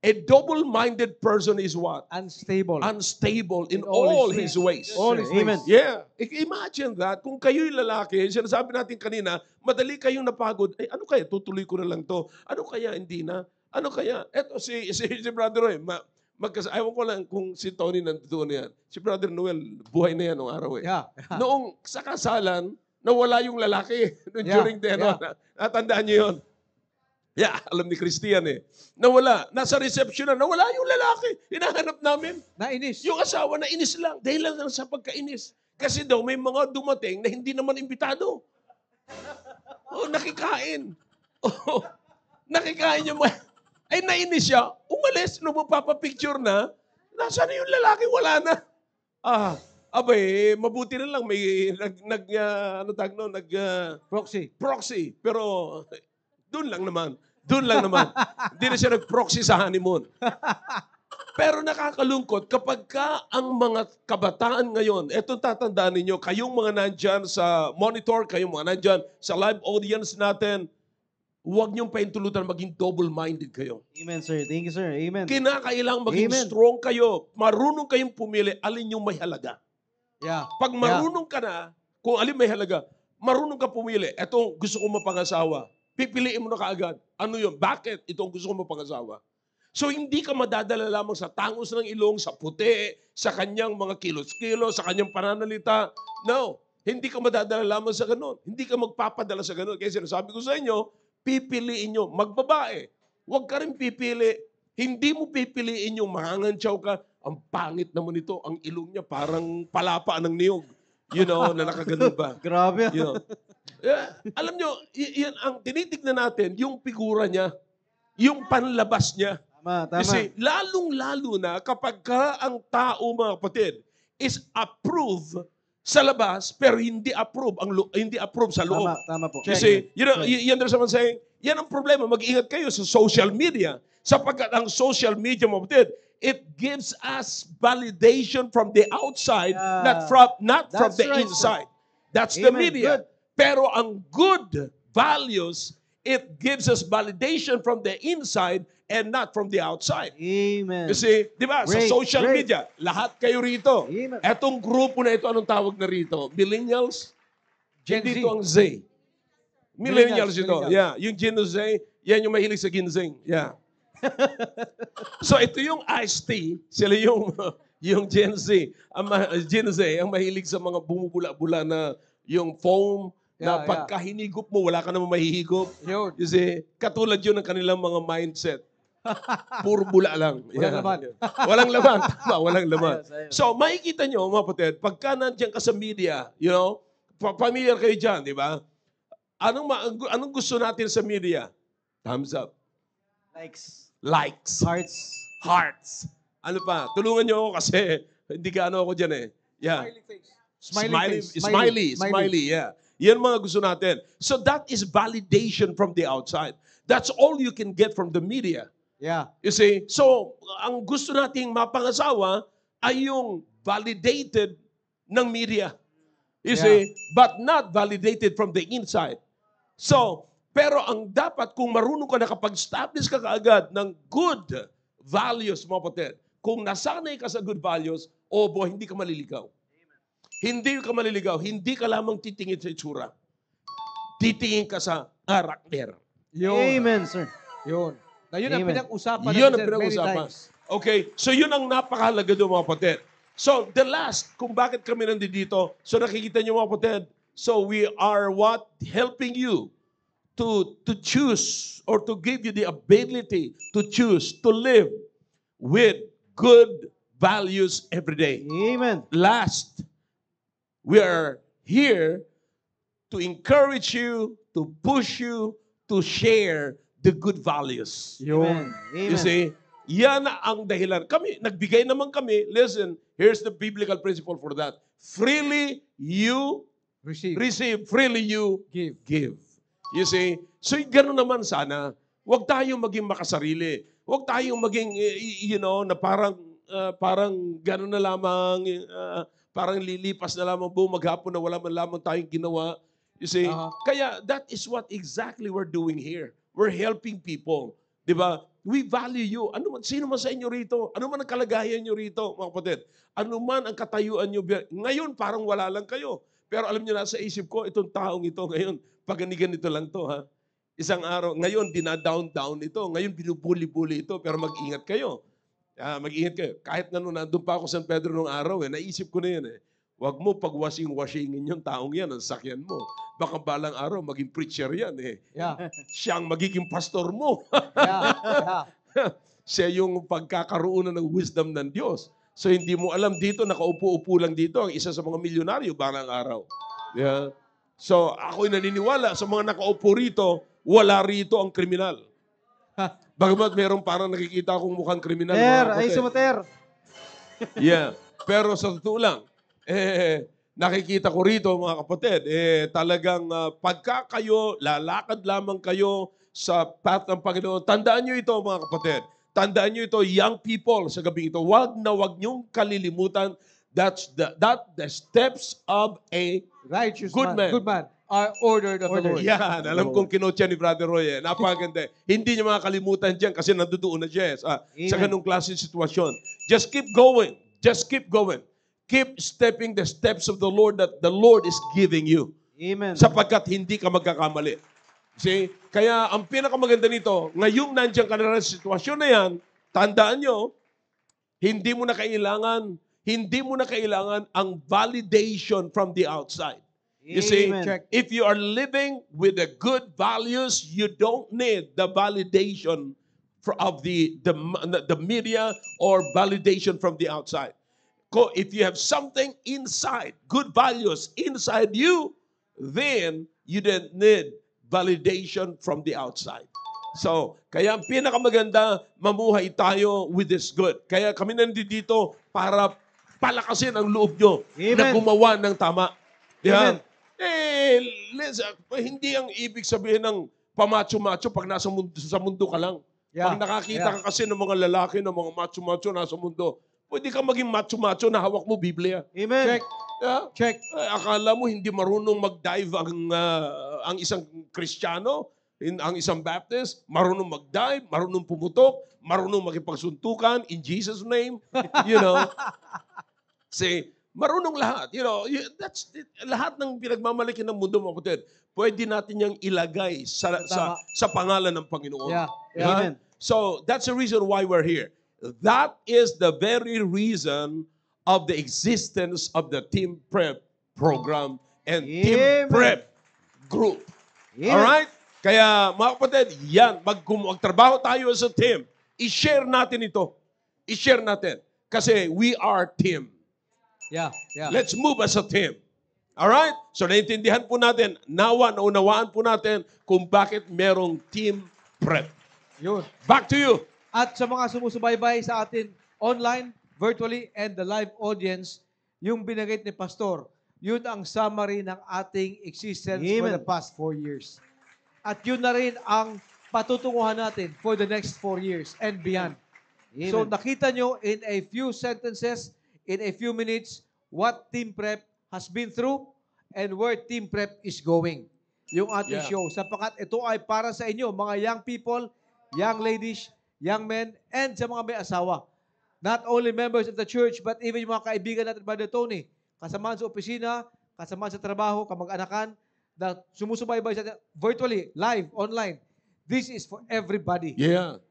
A double-minded person is what? Unstable. Unstable in all his ways. All his Amen. ways. Yeah. Imagine that. Kung kayo'y lalaki, sinasabi natin kanina, madali kayong napagod. Ano kaya? Tutuloy ko na lang to. Ano kaya? Hindi na. Ano kaya? Eto si Brother Roy, ayaw ko lang kung si Tony nandoon yan. Si Brother Noel, buhay na yan noong araw eh. Yeah. Noong sa kasalan, nawala yung lalaki during the natandaan niyo yun. Yeah, alam ni Christian eh. Nawala. Nasa reception na, nawala yung lalaki. Hinahanap namin. Nainis. Yung asawa na inis lang. Dahil lang sa pagkainis. Kasi daw may mga dumating na hindi naman imbitado. Nakikain. Nakikain yung mga... Ay, nainis siya. Umalis. Nung magpapapicture na, nasaan na yung lalaki? Wala na. Abay, mabuti na lang. May proxy. Pero... Doon lang naman. Hindi na siya nag-proxy sa honeymoon. Pero nakakalungkot kapag ang mga kabataan ngayon, etong tatandaan ninyo, kayong mga nandyan sa monitor, kayong mga nandyan sa live audience natin, huwag niyong paintulutan maging double-minded kayo. Amen, sir. Thank you, sir. Amen. Kinakailangan maging Amen. strong kayo. Marunong kayong pumili, alin yung may halaga. Yeah. Pag marunong ka na, kung alin may halaga, marunong ka pumili, etong gusto ko mapangasawa. Pipiliin mo na kaagad. Ano yun? Bakit itong gusto ko mapangasawa? So hindi ka madadala lamang sa tangos ng ilong, sa puti, sa kanyang mga kilos-kilos, sa kanyang pananalita. No, hindi ka madadala lamang sa ganun. Hindi ka magpapadala sa ganun. Kaya sinasabi ko sa inyo, pipiliin nyo, magbabae. Huwag ka rin pipili. Hindi mo pipiliin yung mangangantsaw ka, ang pangit naman ito, ang ilong niya parang palapa ng niyog. You know, na nakaganon ba? Grabe. You know. Alam nyo, yan ang tinitignan natin, yung figura niya, yung panlabas niya. Tama, tama. Kasi lalong-lalo na kapag ka ang tao, mga kapatid, is approve sa labas, pero hindi approve sa loob. Tama, tama po. You see, you understand what I'm saying? Yan ang problema. Mag-ingat kayo sa social media. Sapagkat ang social media, mga kapatid, it gives us validation from the outside, Yeah. not from That's the right, inside. That's the Amen. media. Good. Pero ang good values, it gives us validation from the inside and not from the outside. Amen. Kasi, di ba, sa Great, social great. media, lahat kayo rito. Amen. Etong grupo na ito, anong tawag na rito? Millennials? Gen Z. Dito ang Z. Millennials ito. Millennials. Yeah, yung Gen Z, yan yung mahilig sa ginseng. Yeah. So ito yung iced tea, sila yung Gen Z. Gen Z, ang mahilig sa mga bumubula-bula na yung foam, na Yeah, pagka hinigop mo, wala ka naman mahihigop. Yun. Kasi katulad yun ng kanilang mga mindset. Puro bula lang. Walang laman. Walang laman. Tama, walang laman. Ayos, ayos. So, makikita nyo, mga kapatid, pagka nandiyan ka sa media, you know, familiar kayo dyan, di ba? Anong gusto natin sa media? Thumbs up. Likes. Hearts. Hearts. Ano pa? Tulungan nyo ako kasi hindi ka ano ako dyan eh. Yeah. Smiley, yeah. Yan mga gusto natin. So that is validation from the outside. That's all you can get from the media. Yeah. You see? So, ang gusto nating mapangasawa ay yung validated ng media. You see? But not validated from the inside. So, pero ang dapat, kung marunong ka nakapag-establish ka kaagad ng good values, mga kapatid, kung nasanay ka sa good values, hindi ka maliligaw. Hindi ka maliligaw. Hindi ka lamang titingin sa itsura. Titingin ka sa karakter. Yun. Amen, sir. Yun. Na yun ang Amen. pinag-usapan Yun ang natin, sir, many pinag-usapan. times. Okay? So yun ang napakahalaga doon, mga kapatid. So the last, kung bakit kami nandito, so nakikita niyo, mga kapatid, so we are what? Helping you to choose or to give you the ability to choose to live with good values every day. Amen. Last, we are here to encourage you, to push you, to share the good values. Amen. Amen. You see, yan ang dahilan. Kami, nagbigay naman kami. Listen, here's the biblical principle for that. Freely you receive, freely you give. You see? So, gano'n naman sana. Huwag tayong maging makasarili. Huwag tayong maging, na parang gano'n na lamang, parang lilipas na lamang buong maghapon na wala man lamang tayong ginawa. You see? Kaya that is what exactly we're doing here. We're helping people. Di ba? We value you. Sino man sa inyo rito? Ano man ang kalagayan nyo rito, mga kapatid? Ano man ang katayuan nyo? Ngayon, parang wala lang kayo. Pero alam nyo, nasa isip ko, itong taong ito ngayon, paganigan ito lang to, ha? Isang araw, ngayon, dinadown-down ito. Ngayon, binubuli-buli ito. Pero mag-ingat kayo. Mag-ingat kayo. Kahit nandun pa ako sa San Pedro nung araw, naisip ko na yan, Huwag mo pag-washing-washingin yung taong yan, ang sakyan mo. Baka balang araw, maging preacher yan, Yeah. Siya ang magiging pastor mo. Yeah. Siya yung pagkakaroon ng wisdom ng Diyos. So hindi mo alam dito, nakaupo-upo lang dito ang isa sa mga milyonaryo balang araw. Yeah. So ako'y naniniwala sa mga nakaupo rito, wala rito ang kriminal. Bagamat meron parang nakikita akong mukhang kriminal. Ay sumater. Yeah. Pero sa totoo lang, nakikita ko rito mga kapatid, talagang pagka kayo, lalakad lamang kayo sa path ng Panginoon. Tandaan nyo ito mga kapatid. Tandaan nyo ito, young people sa gabi ito. Wag nyong kalilimutan that the steps of a Righteous Good man. Good man are ordered of the Lord. Yan, alam kong kinotya ni Brother Roy. Napakaganda. Hindi niyo makakalimutan dyan kasi nandoon na siya sa ganung klaseng sitwasyon. Just keep going. Just keep going. Keep stepping the steps of the Lord that the Lord is giving you. Amen. Sapagkat hindi ka magkakamali. See? Kaya ang pinakamaganda nito, ngayong nandiyan ka na sa sitwasyon na yan, tandaan nyo, hindi mo na kailangan ang validation from the outside. You see, Amen. Check. if you are living with the good values, you don't need the validation of the media or validation from the outside. If you have something inside, good values inside you, then you don't need validation from the outside. So, kaya ang pinakamaganda, mamuhay tayo with this good. Kaya kami nandito para palakasin ang loob nyo na Amen. gumawa ng tama. Amen. Yan. Hindi ang ibig sabihin ng pamacho-macho pag nasa mundo, sa mundo ka lang. Yeah. Pag nakakita ka kasi ng mga lalaki, ng mga macho-macho nasa mundo, pwede ka maging macho-macho na hawak mo Biblia. Amen. Check. Yeah? Check. Akala mo hindi marunong mag-dive ang isang Kristiyano, ang isang Baptist, marunong mag-dive, marunong pumutok, marunong makipagsuntukan in Jesus' name. You know, say, marunong lahat. You know, that's lahat ng pinagmamalaki ng mundo, mga kapatid. Pwede natin yang ilagay sa pangalan ng Panginoon. Yeah. Yeah? Amen. So, that's the reason why we're here. That is the very reason of the existence of the Team Prep program and Team Amen. Prep group. Amen. Alright? Kaya, mga kapatid, yan, magtrabaho tayo as a team. I-share natin ito. I-share natin. Kasi we are team. Yeah. Yeah. Let's move as a team. Alright? So, naintindihan po natin, naunawaan po natin kung bakit merong Team Prep. Yun. Back to you. At sa mga sumusubaybay sa atin online, virtually, and the live audience, yung binanggit ni Pastor, yun ang summary ng ating existence for Amen. the past 4 years. At yun na rin ang patutunguhan natin for the next 4 years and beyond. Amen. So nakita nyo in a few sentences, in a few minutes, what Team Prep has been through and where Team Prep is going. Yung ating Yeah. show. Sapagkat ito ay para sa inyo, mga young people, young ladies, young men, and sa mga may asawa. Not only members of the church, but even yung mga kaibigan natin, Brother Tony, kasamahan sa opisina, kasamahan sa trabaho, kamag-anakan, na sumusubaybay sa virtually, live, online. This is for everybody. Yeah.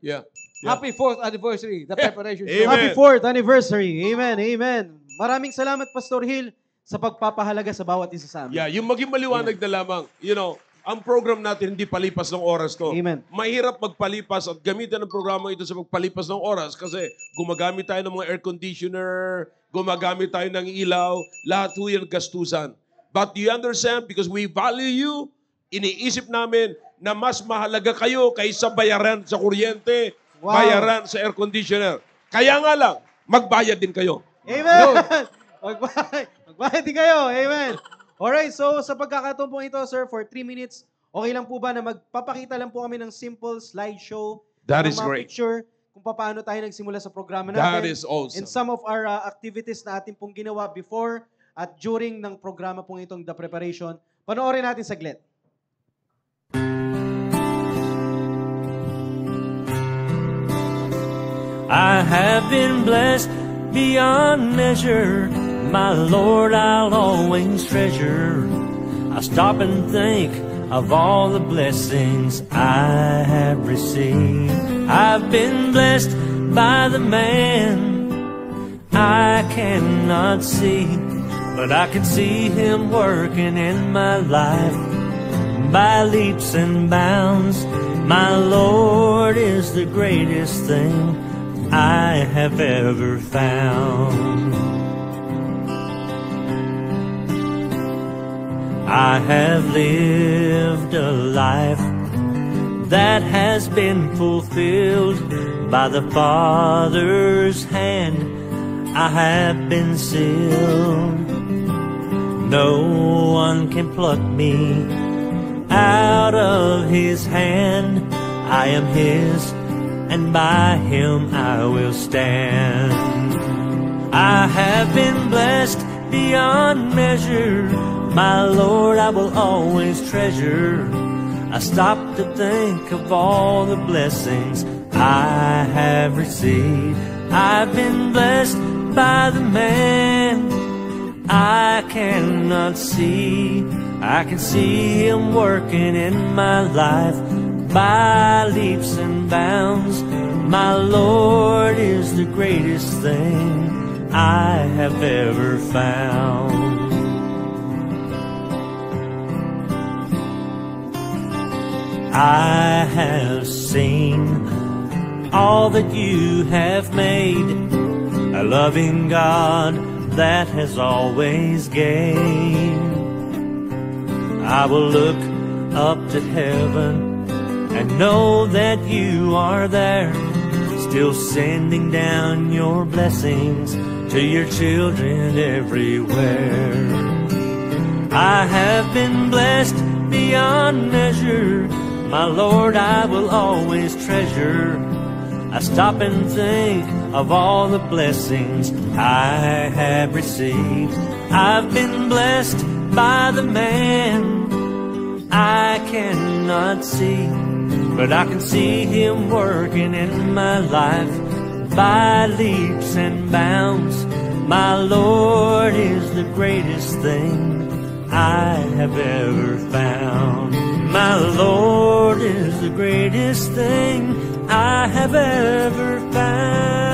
Happy 4th anniversary, the preparation show. Amen. Happy 4th anniversary. Amen. Amen. Maraming salamat, Pastor Hill, sa pagpapahalaga sa bawat isa sa amin. Yeah, yung maging maliwanag na lamang. You know, ang program natin hindi palipas ng oras to. Amen. Mahirap magpalipas at gamitin ang programa ito sa magpalipas ng oras kasi gumagamit tayo ng mga air conditioner, gumagamit tayo ng ilaw, lahat ho yung gastusan. But do you understand? Because we value you, iniisip namin na mas mahalaga kayo kaysa bayaran sa kuryente, Wow. bayaran sa air conditioner. Kaya nga lang, magbayad din kayo. Amen. Magbayad din kayo. Amen. Alright, so sa pagkakataon po ito, sir, for 3 minutes, okay lang po ba na magpapakita lang po kami ng simple slideshow? That ng is mga great. picture kung paano tayo nagsimula sa programa natin. That is awesome. And some of our activities na ating pong ginawa before at during ng programa pong itong The Preparation. Panoorin natin saglit. I have been blessed beyond measure. My Lord, I'll always treasure. I stop and think of all the blessings I have received. I've been blessed by the man I cannot see, but I can see him working in my life by leaps and bounds. My Lord is the greatest thing I have ever found. I have lived a life that has been fulfilled by the Father's hand. I have been sealed. No one can pluck me out of His hand. I am His, and by Him I will stand. I have been blessed beyond measure. My Lord, I will always treasure. I stop to think of all the blessings I have received. I've been blessed by the man I cannot see. I can see Him working in my life by leaps and bounds. My Lord is the greatest thing I have ever found. I have seen all that you have made, a loving God that has always gained. I will look up to heaven and know that you are there, still sending down your blessings to your children everywhere. I have been blessed beyond measure. My Lord, I will always treasure. I stop and think of all the blessings I have received. I've been blessed by the man I cannot see, but I can see him working in my life by leaps and bounds. My Lord is the greatest thing I have ever found. My Lord is the greatest thing I have ever found.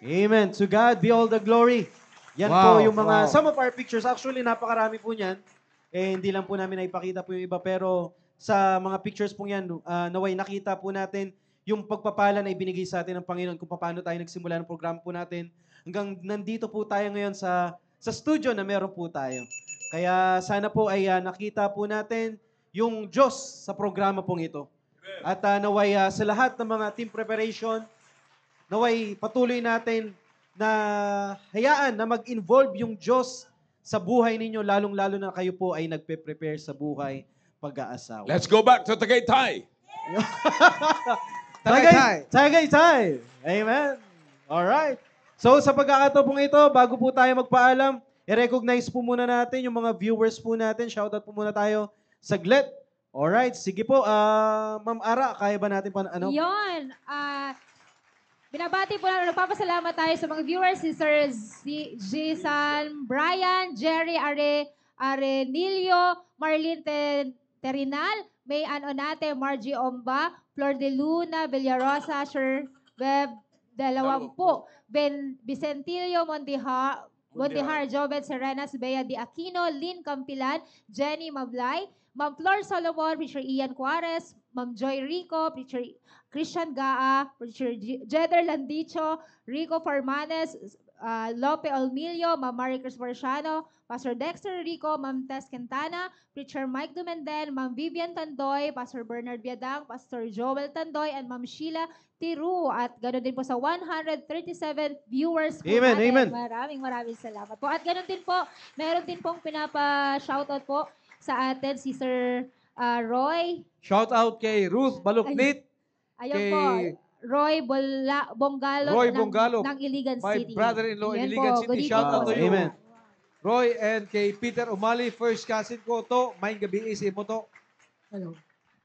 Amen. To God be all the glory. Yan Wow, po yung mga, wow. some of our pictures, actually napakarami po niyan. Hindi lang po namin naipakita po yung iba, pero sa mga pictures po yan, naway nakita po natin yung pagpapala na ibinigay sa atin ng Panginoon kung paano tayo nagsimula ng program po natin. Hanggang nandito po tayo ngayon sa studio na meron po tayo. Kaya sana po ay nakita po natin yung Diyos sa programa pong ito. At naway sa lahat ng mga team preparation, naway patuloy natin na hayaan na mag-involve yung Diyos sa buhay ninyo, lalong-lalo na kayo po ay nagpe-prepare sa buhay pag-aasawa. Let's go back to Tagaytay. Tagaytay! Amen. Alright. So sa pagkakataon pong ito, bago po tayo magpaalam, i-recognize po muna natin yung mga viewers po natin. Shoutout po muna tayo saglit. Alright, sige po. Ma'am Ara, kaya ba natin pa ano? Yon. Binabati po na nagpapasalamat tayo sa mga viewers, si Sir Jason, Brian, Jerry Arenilio, Marlene Terinal, May Onate, Margie Omba, Flor de Luna, Villarosa, Sir Web Dalawampu, Vicentilio Mondihar, Jovet Serenas, Bea Di Aquino, Lynn Campilan, Jenny Mablay, Ma'am Flor Solomon, Preacher Ian Cuarez, Ma'am Joy Rico, Preacher Christian Gaa, Preacher Jeder Landicho, Rico Formanes, Lope Olmilio, Ma'am Marie Cruz Marciano, Pastor Dexter Rico, Ma'am Tess Quintana, Preacher Mike Dumendel, Ma'am Vivian Tandoy, Pastor Bernard Biadang, Pastor Joel Tandoy, and Ma'am Sheila Tiru. At ganoon din po sa 137 viewers po Amen, natin. amen. Maraming salamat po. At ganoon din po, mayroon din pong pinapa-shoutout po sa atin si Sir Roy. Shout out kay Ruth Baluknit, Ayun kay po, Roy Bongalo, Roy Bongalo, ng Iligan my City. brother-in-law in Yan Iligan po, City. good Shout out to evening you. po. Amen. Roy, and kay Peter Umali, first cousin ko to, maing gabi isi mo to. Hello.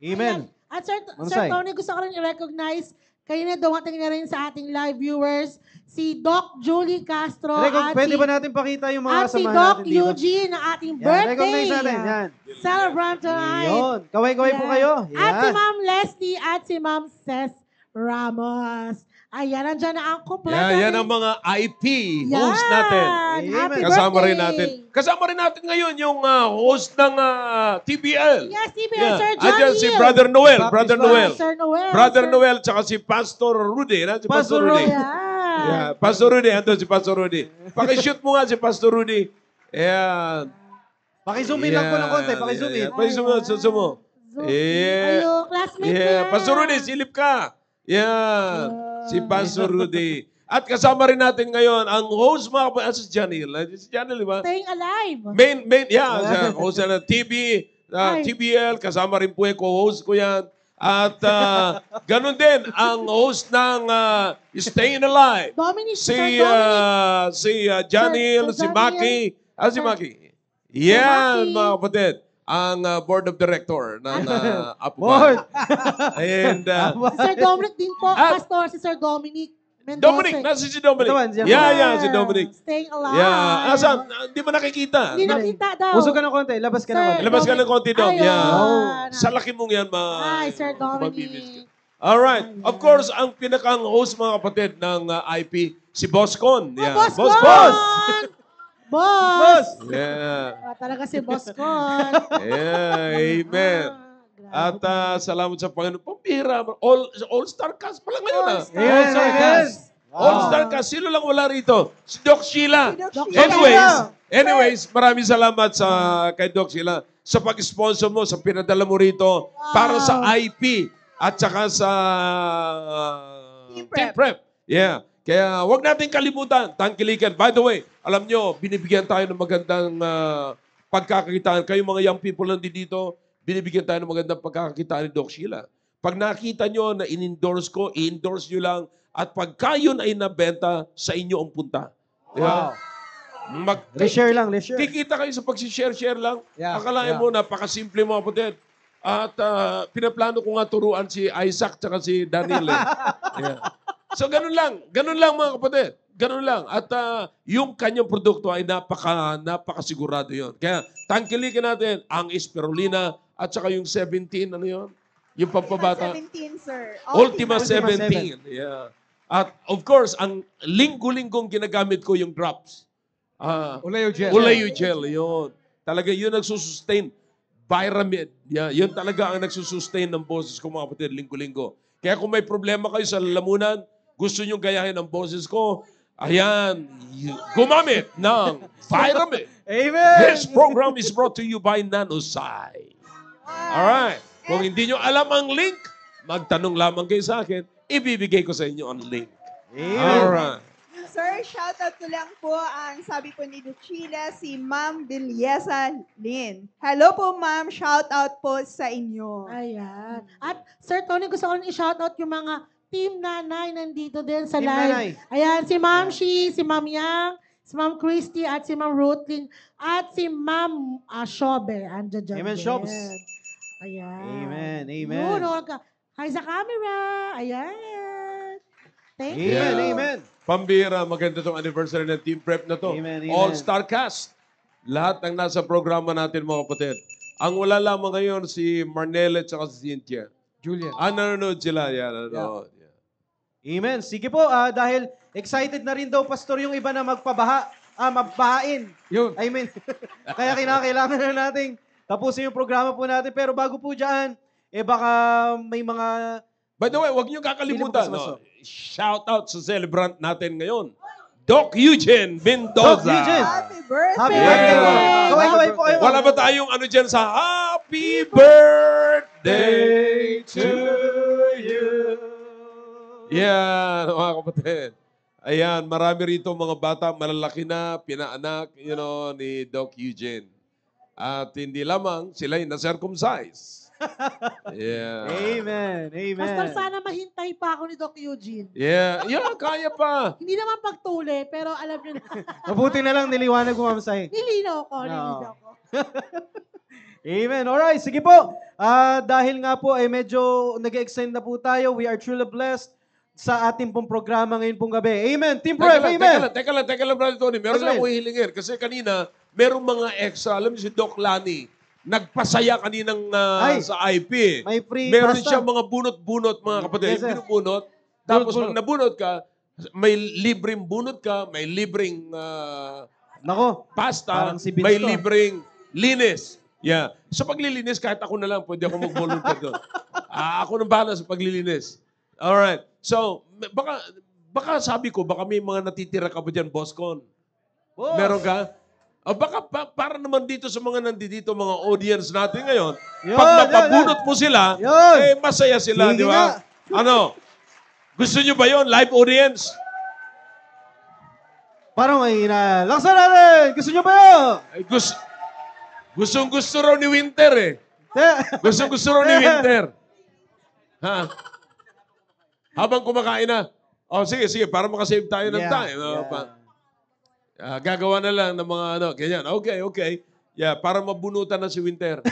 Amen. At Sir Mansay. Tony, gusto ko rin i-recognize, kayo na dumating na rin sa ating live viewers, si Doc Julie Castro at Pwede si, ba natin pakita yung mga at si kasamahan Doc natin dito? Eugene na ating Yan, birthday. recognize natin. Yan. Celebrate tonight. Yun. Kaway-kaway po Yan. kayo. At si Yan. Ma'am Leslie at si Ma'am Ces Ramos. Ayan, nandiyan na ang kompleto. Yan ang mga IP host natin. Happy Kasama rin birthday. natin. Kasama rin natin ngayon yung host ng TBL. Yes, TBL, Sir Johnny. Andiyan si Brother Noel. Baptist Brother Bar. Noel. Sir Noel. Brother Sir- Noel, tsaka si Pastor Rudy. Si Pastor Rudy. Ayan. Yeah, Pastor Rudy. Andun si Pastor Rudy. Pakishoot mo nga si Pastor Rudy. Ayan. Pakizoom in lang po ng konti. Pakizoom in. Pakizoom mo. Zoom mo. Yeah. Ayo, classmate ko Yeah. yan. Pastor Rudy, silip ka. Yeah. Si Pastor Rudy. At kasama rin natin ngayon ang host mga si Janil. Si Janil, di ba? Staying alive. Yeah, host ng TBL, kasama rin po yung co-host ko yan. At ganun din ang host ng Staying Alive. Dominic, Si, Sir Dominic. si Janil, si Sir Maki. Si Maki. Yan, Maki. mga kapatid. Ang board of director ng Board. And Si Sir Dominic din po, At- pastor si Sir Dominic. Mendoza. Dominic, nasa si Dominic. Ito man, siya. Yeah, si Dominic. Staying alive. Yeah. Asan? Hindi mo nakikita. Hindi nakita daw. Usog ka ng konti, labas ka ng Sir, konti. Labas ka ng konti, Dom. Ayun. Yeah. Sa laki mong yan, Hi, Sir mamimiss ka. Dominic. Alright. Of course, ang pinakang host, mga kapatid, ng IP, si Boss Con. Yeah. Boss Boss Con! Con. Boss! Yeah. Talaga si Boss Con. Yeah. Amen. At salamat sa Panginoon. Pambira. All-star cast pa lang ngayon. All-star. Amen, All-star amen. cast. All-star cast. Sino lang wala rito? Si Doc Sheila. Doc Sheila. Anyways, maraming salamat kay Doc Sheila sa pag-sponsor mo, sa pinadala mo rito para sa IP at saka sa Team Prep. Yeah. Kaya wag natin kalimutan, tangkilikan. By the way, alam nyo, binibigyan tayo ng magandang pagkakakitaan. Kayo mga young people lang dito, binibigyan tayo ng magandang pagkakakitaan ni Doc Sheila. Pag nakita nyo na in-endorse ko, i-endorse nyo lang. At pagka yun ay nabenta, sa inyo ang punta. Diba? Reshare lang, reshare. Kikita kayo sa pag-share lang. Yeah, Akalain yeah. mo, napakasimple mga kapatid. At pinaplano ko nga turuan si Isaac tsaka si Daniel. Yeah. So ganun lang mga kapatid. Ganun lang. At yung kanyang produkto ay napakasigurado yon. Kaya tangkilikin natin ang Spirulina at saka yung 17, ano yun? Yung pampabata. 17, sir. Ultima Ultima 17. Yeah. At of course, ang linggo-linggong ginagamit ko yung drops. Uleo Gel. Uleo Gel, yun. Talaga yun nagsusustain. Pyramid. Yeah, yun talaga ang nagsusustain ng boses ko, mga kapatid, linggo-linggo. Kaya kung may problema kayo sa lalamunan, gusto nyo gayahin ang boses ko, ayan, gumamit ng Pyramid. Amen! This program is brought to you by Nanosci. Alright. Kung hindi nyo alam ang link, magtanong lamang kayo sa akin, ibibigay ko sa inyo ang link. Amen. Alright. Sir, shoutout ko lang po ang sabi po ni Lucila, si Ma'am Bilyesa Lynn. Hello po, Ma'am. Shoutout po sa inyo. Ayan. At Sir Tony, gusto ko rin i-shoutout yung mga Team Nanay nandito din sa Team live. Nanay. Ayan, si Ma'am Shi, si Ma'am Yang, si Ma'am Christy, at si Ma'am Rutlin, at si Ma'am Shobe. Andiyan dyan Amen, din. Shobs. Ayan. Amen, amen. Yun, hi sa camera. Ayan. Thank you. Amen, Yeah. amen. Pambira, maganda tong anniversary ng Team Prep na to. Amen, amen. All-Star Cast. Lahat ng nasa programa natin, mga kapatid. Ang wala lamang ngayon si Marnelle at saka si Cynthia. Julian. Nanonood sila. Yan, nanonood. Yeah. Amen. Sige po, dahil excited na rin daw, Pastor, yung iba na magbahain. Yun. I mean, kaya kinakailangan na nating tapusin yung programa po natin. Pero bago po dyan, baka may mga... By the way, huwag niyo kakalimutan. Sino po No? Shout out sa celebrant natin ngayon. Doc Eugene Mendoza. Doc Eugene. Happy birthday! Happy Yeah. birthday! Kaway-kaway po kayo. Wala ba tayong ano dyan sa Happy Birthday to you? Yan, mga kapatid. Ayan, marami rito mga bata, malalaki na, pinaanak, ni Doc Eugene. At hindi lamang, sila'y na-circumcise. Yeah. Amen, amen. Pastor, sana mahintay pa ako ni Doc Eugene. Yeah, kaya pa. Hindi naman pagtuli, pero alam niyo na. Mabuti na lang niliwanag ko, Ma'am Sai. Nilinaw ko. Amen. Alright, sige po. Dahil nga po ay medyo nag-extend na po tayo, we are truly blessed sa ating pong programa ngayon pong gabi. Amen. Team Prep, amen. Teka lang, Brother Tony. Meron That's lang akong hilingin. Kasi kanina, merong mga extra. Alam niyo si Doc Lani, nagpasaya kaninang sa IP. May free Meron pasta. siya mga bunot-bunot, mga kapatid. Yes, sir. Binubunot. Tapos Bunot-bunot. pag nabunot ka, may libreng bunot ka, may libreng Nako, pasta, Parang si Vince may to. libreng linis. Yeah. Sa paglilinis, kahit ako na lang, pwede ako mag-volunteer doon. Ako nang bahala sa paglilinis. Alright. So, baka sabi ko, baka may mga natitira ka ba dyan, Boss Con? boss. Meron ka? O baka para naman dito sa mga nandito, mga audience natin ngayon, Yun, pag yun, napabunot mo sila, Yun. masaya sila, Sige di ba? Ano? Gusto nyo ba yon live audience? Parang may laksan natin. Gusto nyo ba yun? Ay, gusto raw ni Winter eh. Gusto raw ni Winter. Ha? Habang kumakain na. Oh, sige, para makasave tayo ng time. Gagawa na lang ng mga ganyan. Okay. Yeah, para mabunutan na si Winter.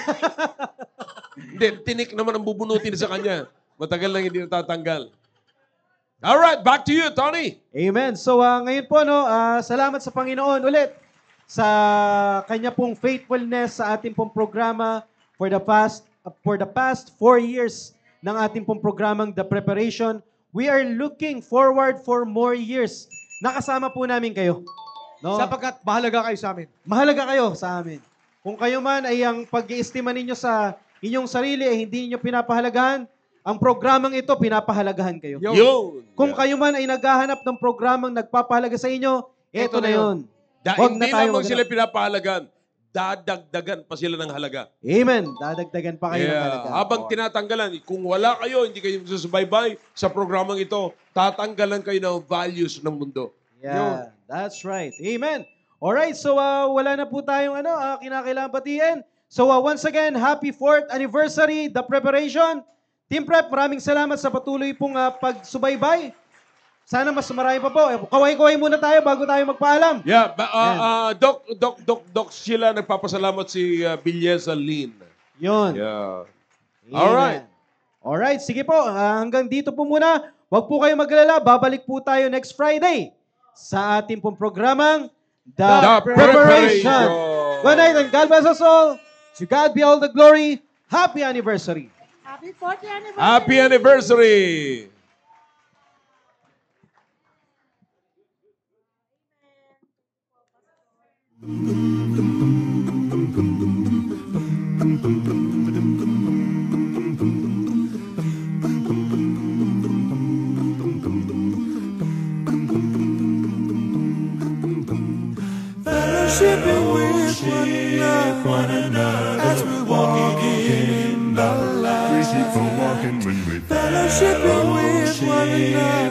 Hindi, tinik naman ang bubunutin sa kanya. Matagal lang hindi natatanggal. Alright, back to you, Tony. Amen. So ngayon po salamat sa Panginoon ulit sa kanya pong faithfulness sa ating pong programa for the past 4 years ng ating pong programang The Preparation. We are looking forward for more years. Nakasama po namin kayo. No? Sapagkat mahalaga kayo sa amin. Mahalaga kayo sa amin. Kung kayo man ay ang pag-iestima ninyo sa inyong sarili ay hindi niyo pinapahalagahan, ang programang ito pinapahalagahan kayo. Yun. Kung kayo man ay naghahanap ng programang nagpapahalaga sa inyo, ito na yun. Huwag na Hindi tayo lamang sila pinapahalagan, dadagdagan pa sila ng halaga. Amen. Dadagdagan pa kayo ng Yeah. halaga. Habang tinatanggalan, kung wala kayo, hindi kayo susubaybay sa programang ito, tatanggalan kayo ng values ng mundo. Yeah, that's right. Amen. Alright, so wala na po tayong kinakailangan batiin. So once again, happy 4th anniversary, The Preparation. Team Prep, maraming salamat sa patuloy pong pagsubaybay. Sana mas marami pa po. Kaway-kaway muna tayo bago tayo magpaalam. Yeah, Doc Sheila, nagpapasalamat si Bilyesa Lynn. Yun. Yeah. Amen. Alright. Alright, sige po. Hanggang dito po muna. Huwag po kayo maglala. Babalik po tayo next Friday sa ating pong programang The Preparation. Good night and God bless us all. To God be all the glory. Happy anniversary. Happy 40th anniversary. Happy anniversary! Fellowshipping with one another as we walk in the light. We keep on walking when we fellowshipping with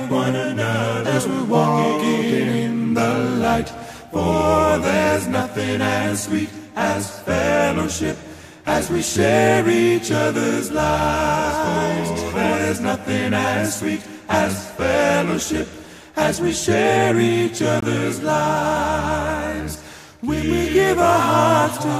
one another as we walk in the light. For there's nothing as sweet as fellowship as we share each other's lives. For there's nothing as sweet as fellowship as we share each other's lives. When we give our hearts to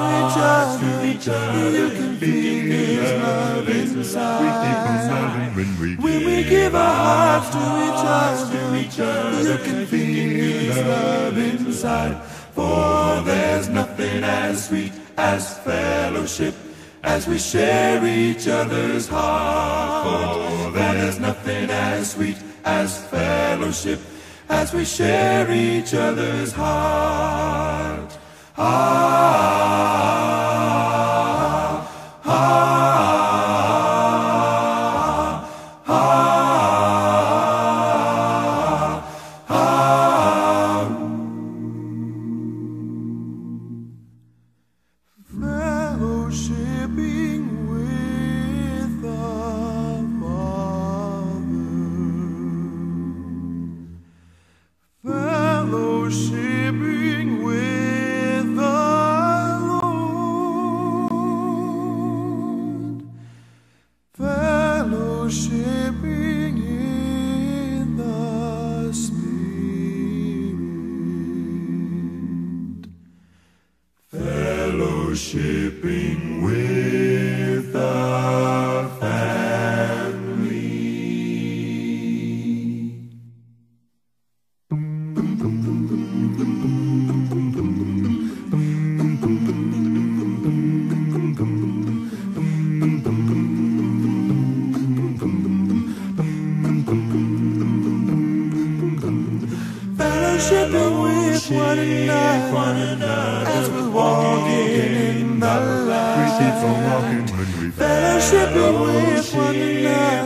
each other, you can feel His love inside. When we give our hearts to each other, you can feel His love inside. For there's nothing as sweet as fellowship as we share each other's heart. For there's nothing as sweet as fellowship as we share each other's heart. Fellowshipping with the Father. Fellowshipping with the Lord. Fellowshipping in the Spirit. Fellowshipping with the family. Fellowshipping with one another as we walk in the light. We keep on walking when we fellowshipping with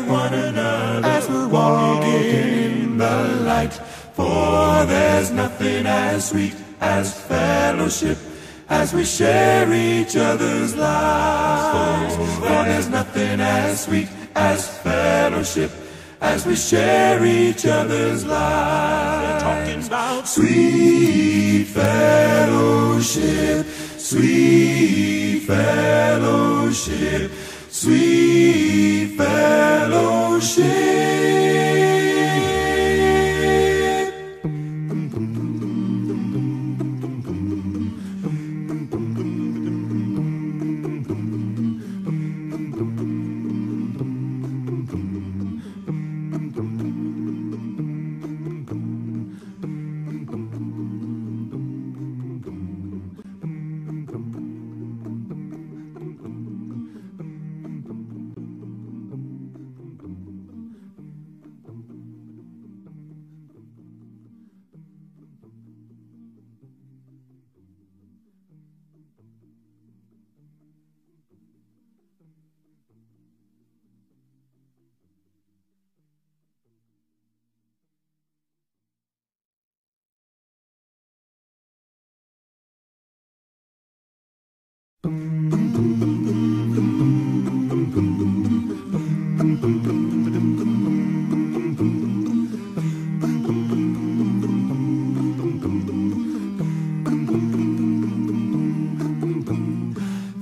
one another as we walk in the light. For there's nothing as sweet as fellowship as we share each other's lives. For there's nothing as sweet as fellowship as we share each other's lives. We're talking about sweet fellowship, sweet fellowship, sweet fellowship.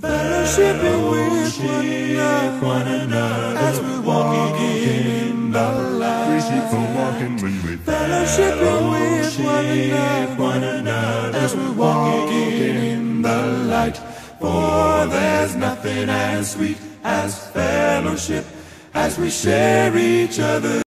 Fellowshipping with one another as we walk in the light. We keep on walking when we fellowshipping with one another as we walk in the light. For there's nothing as sweet as fellowship as we share each other.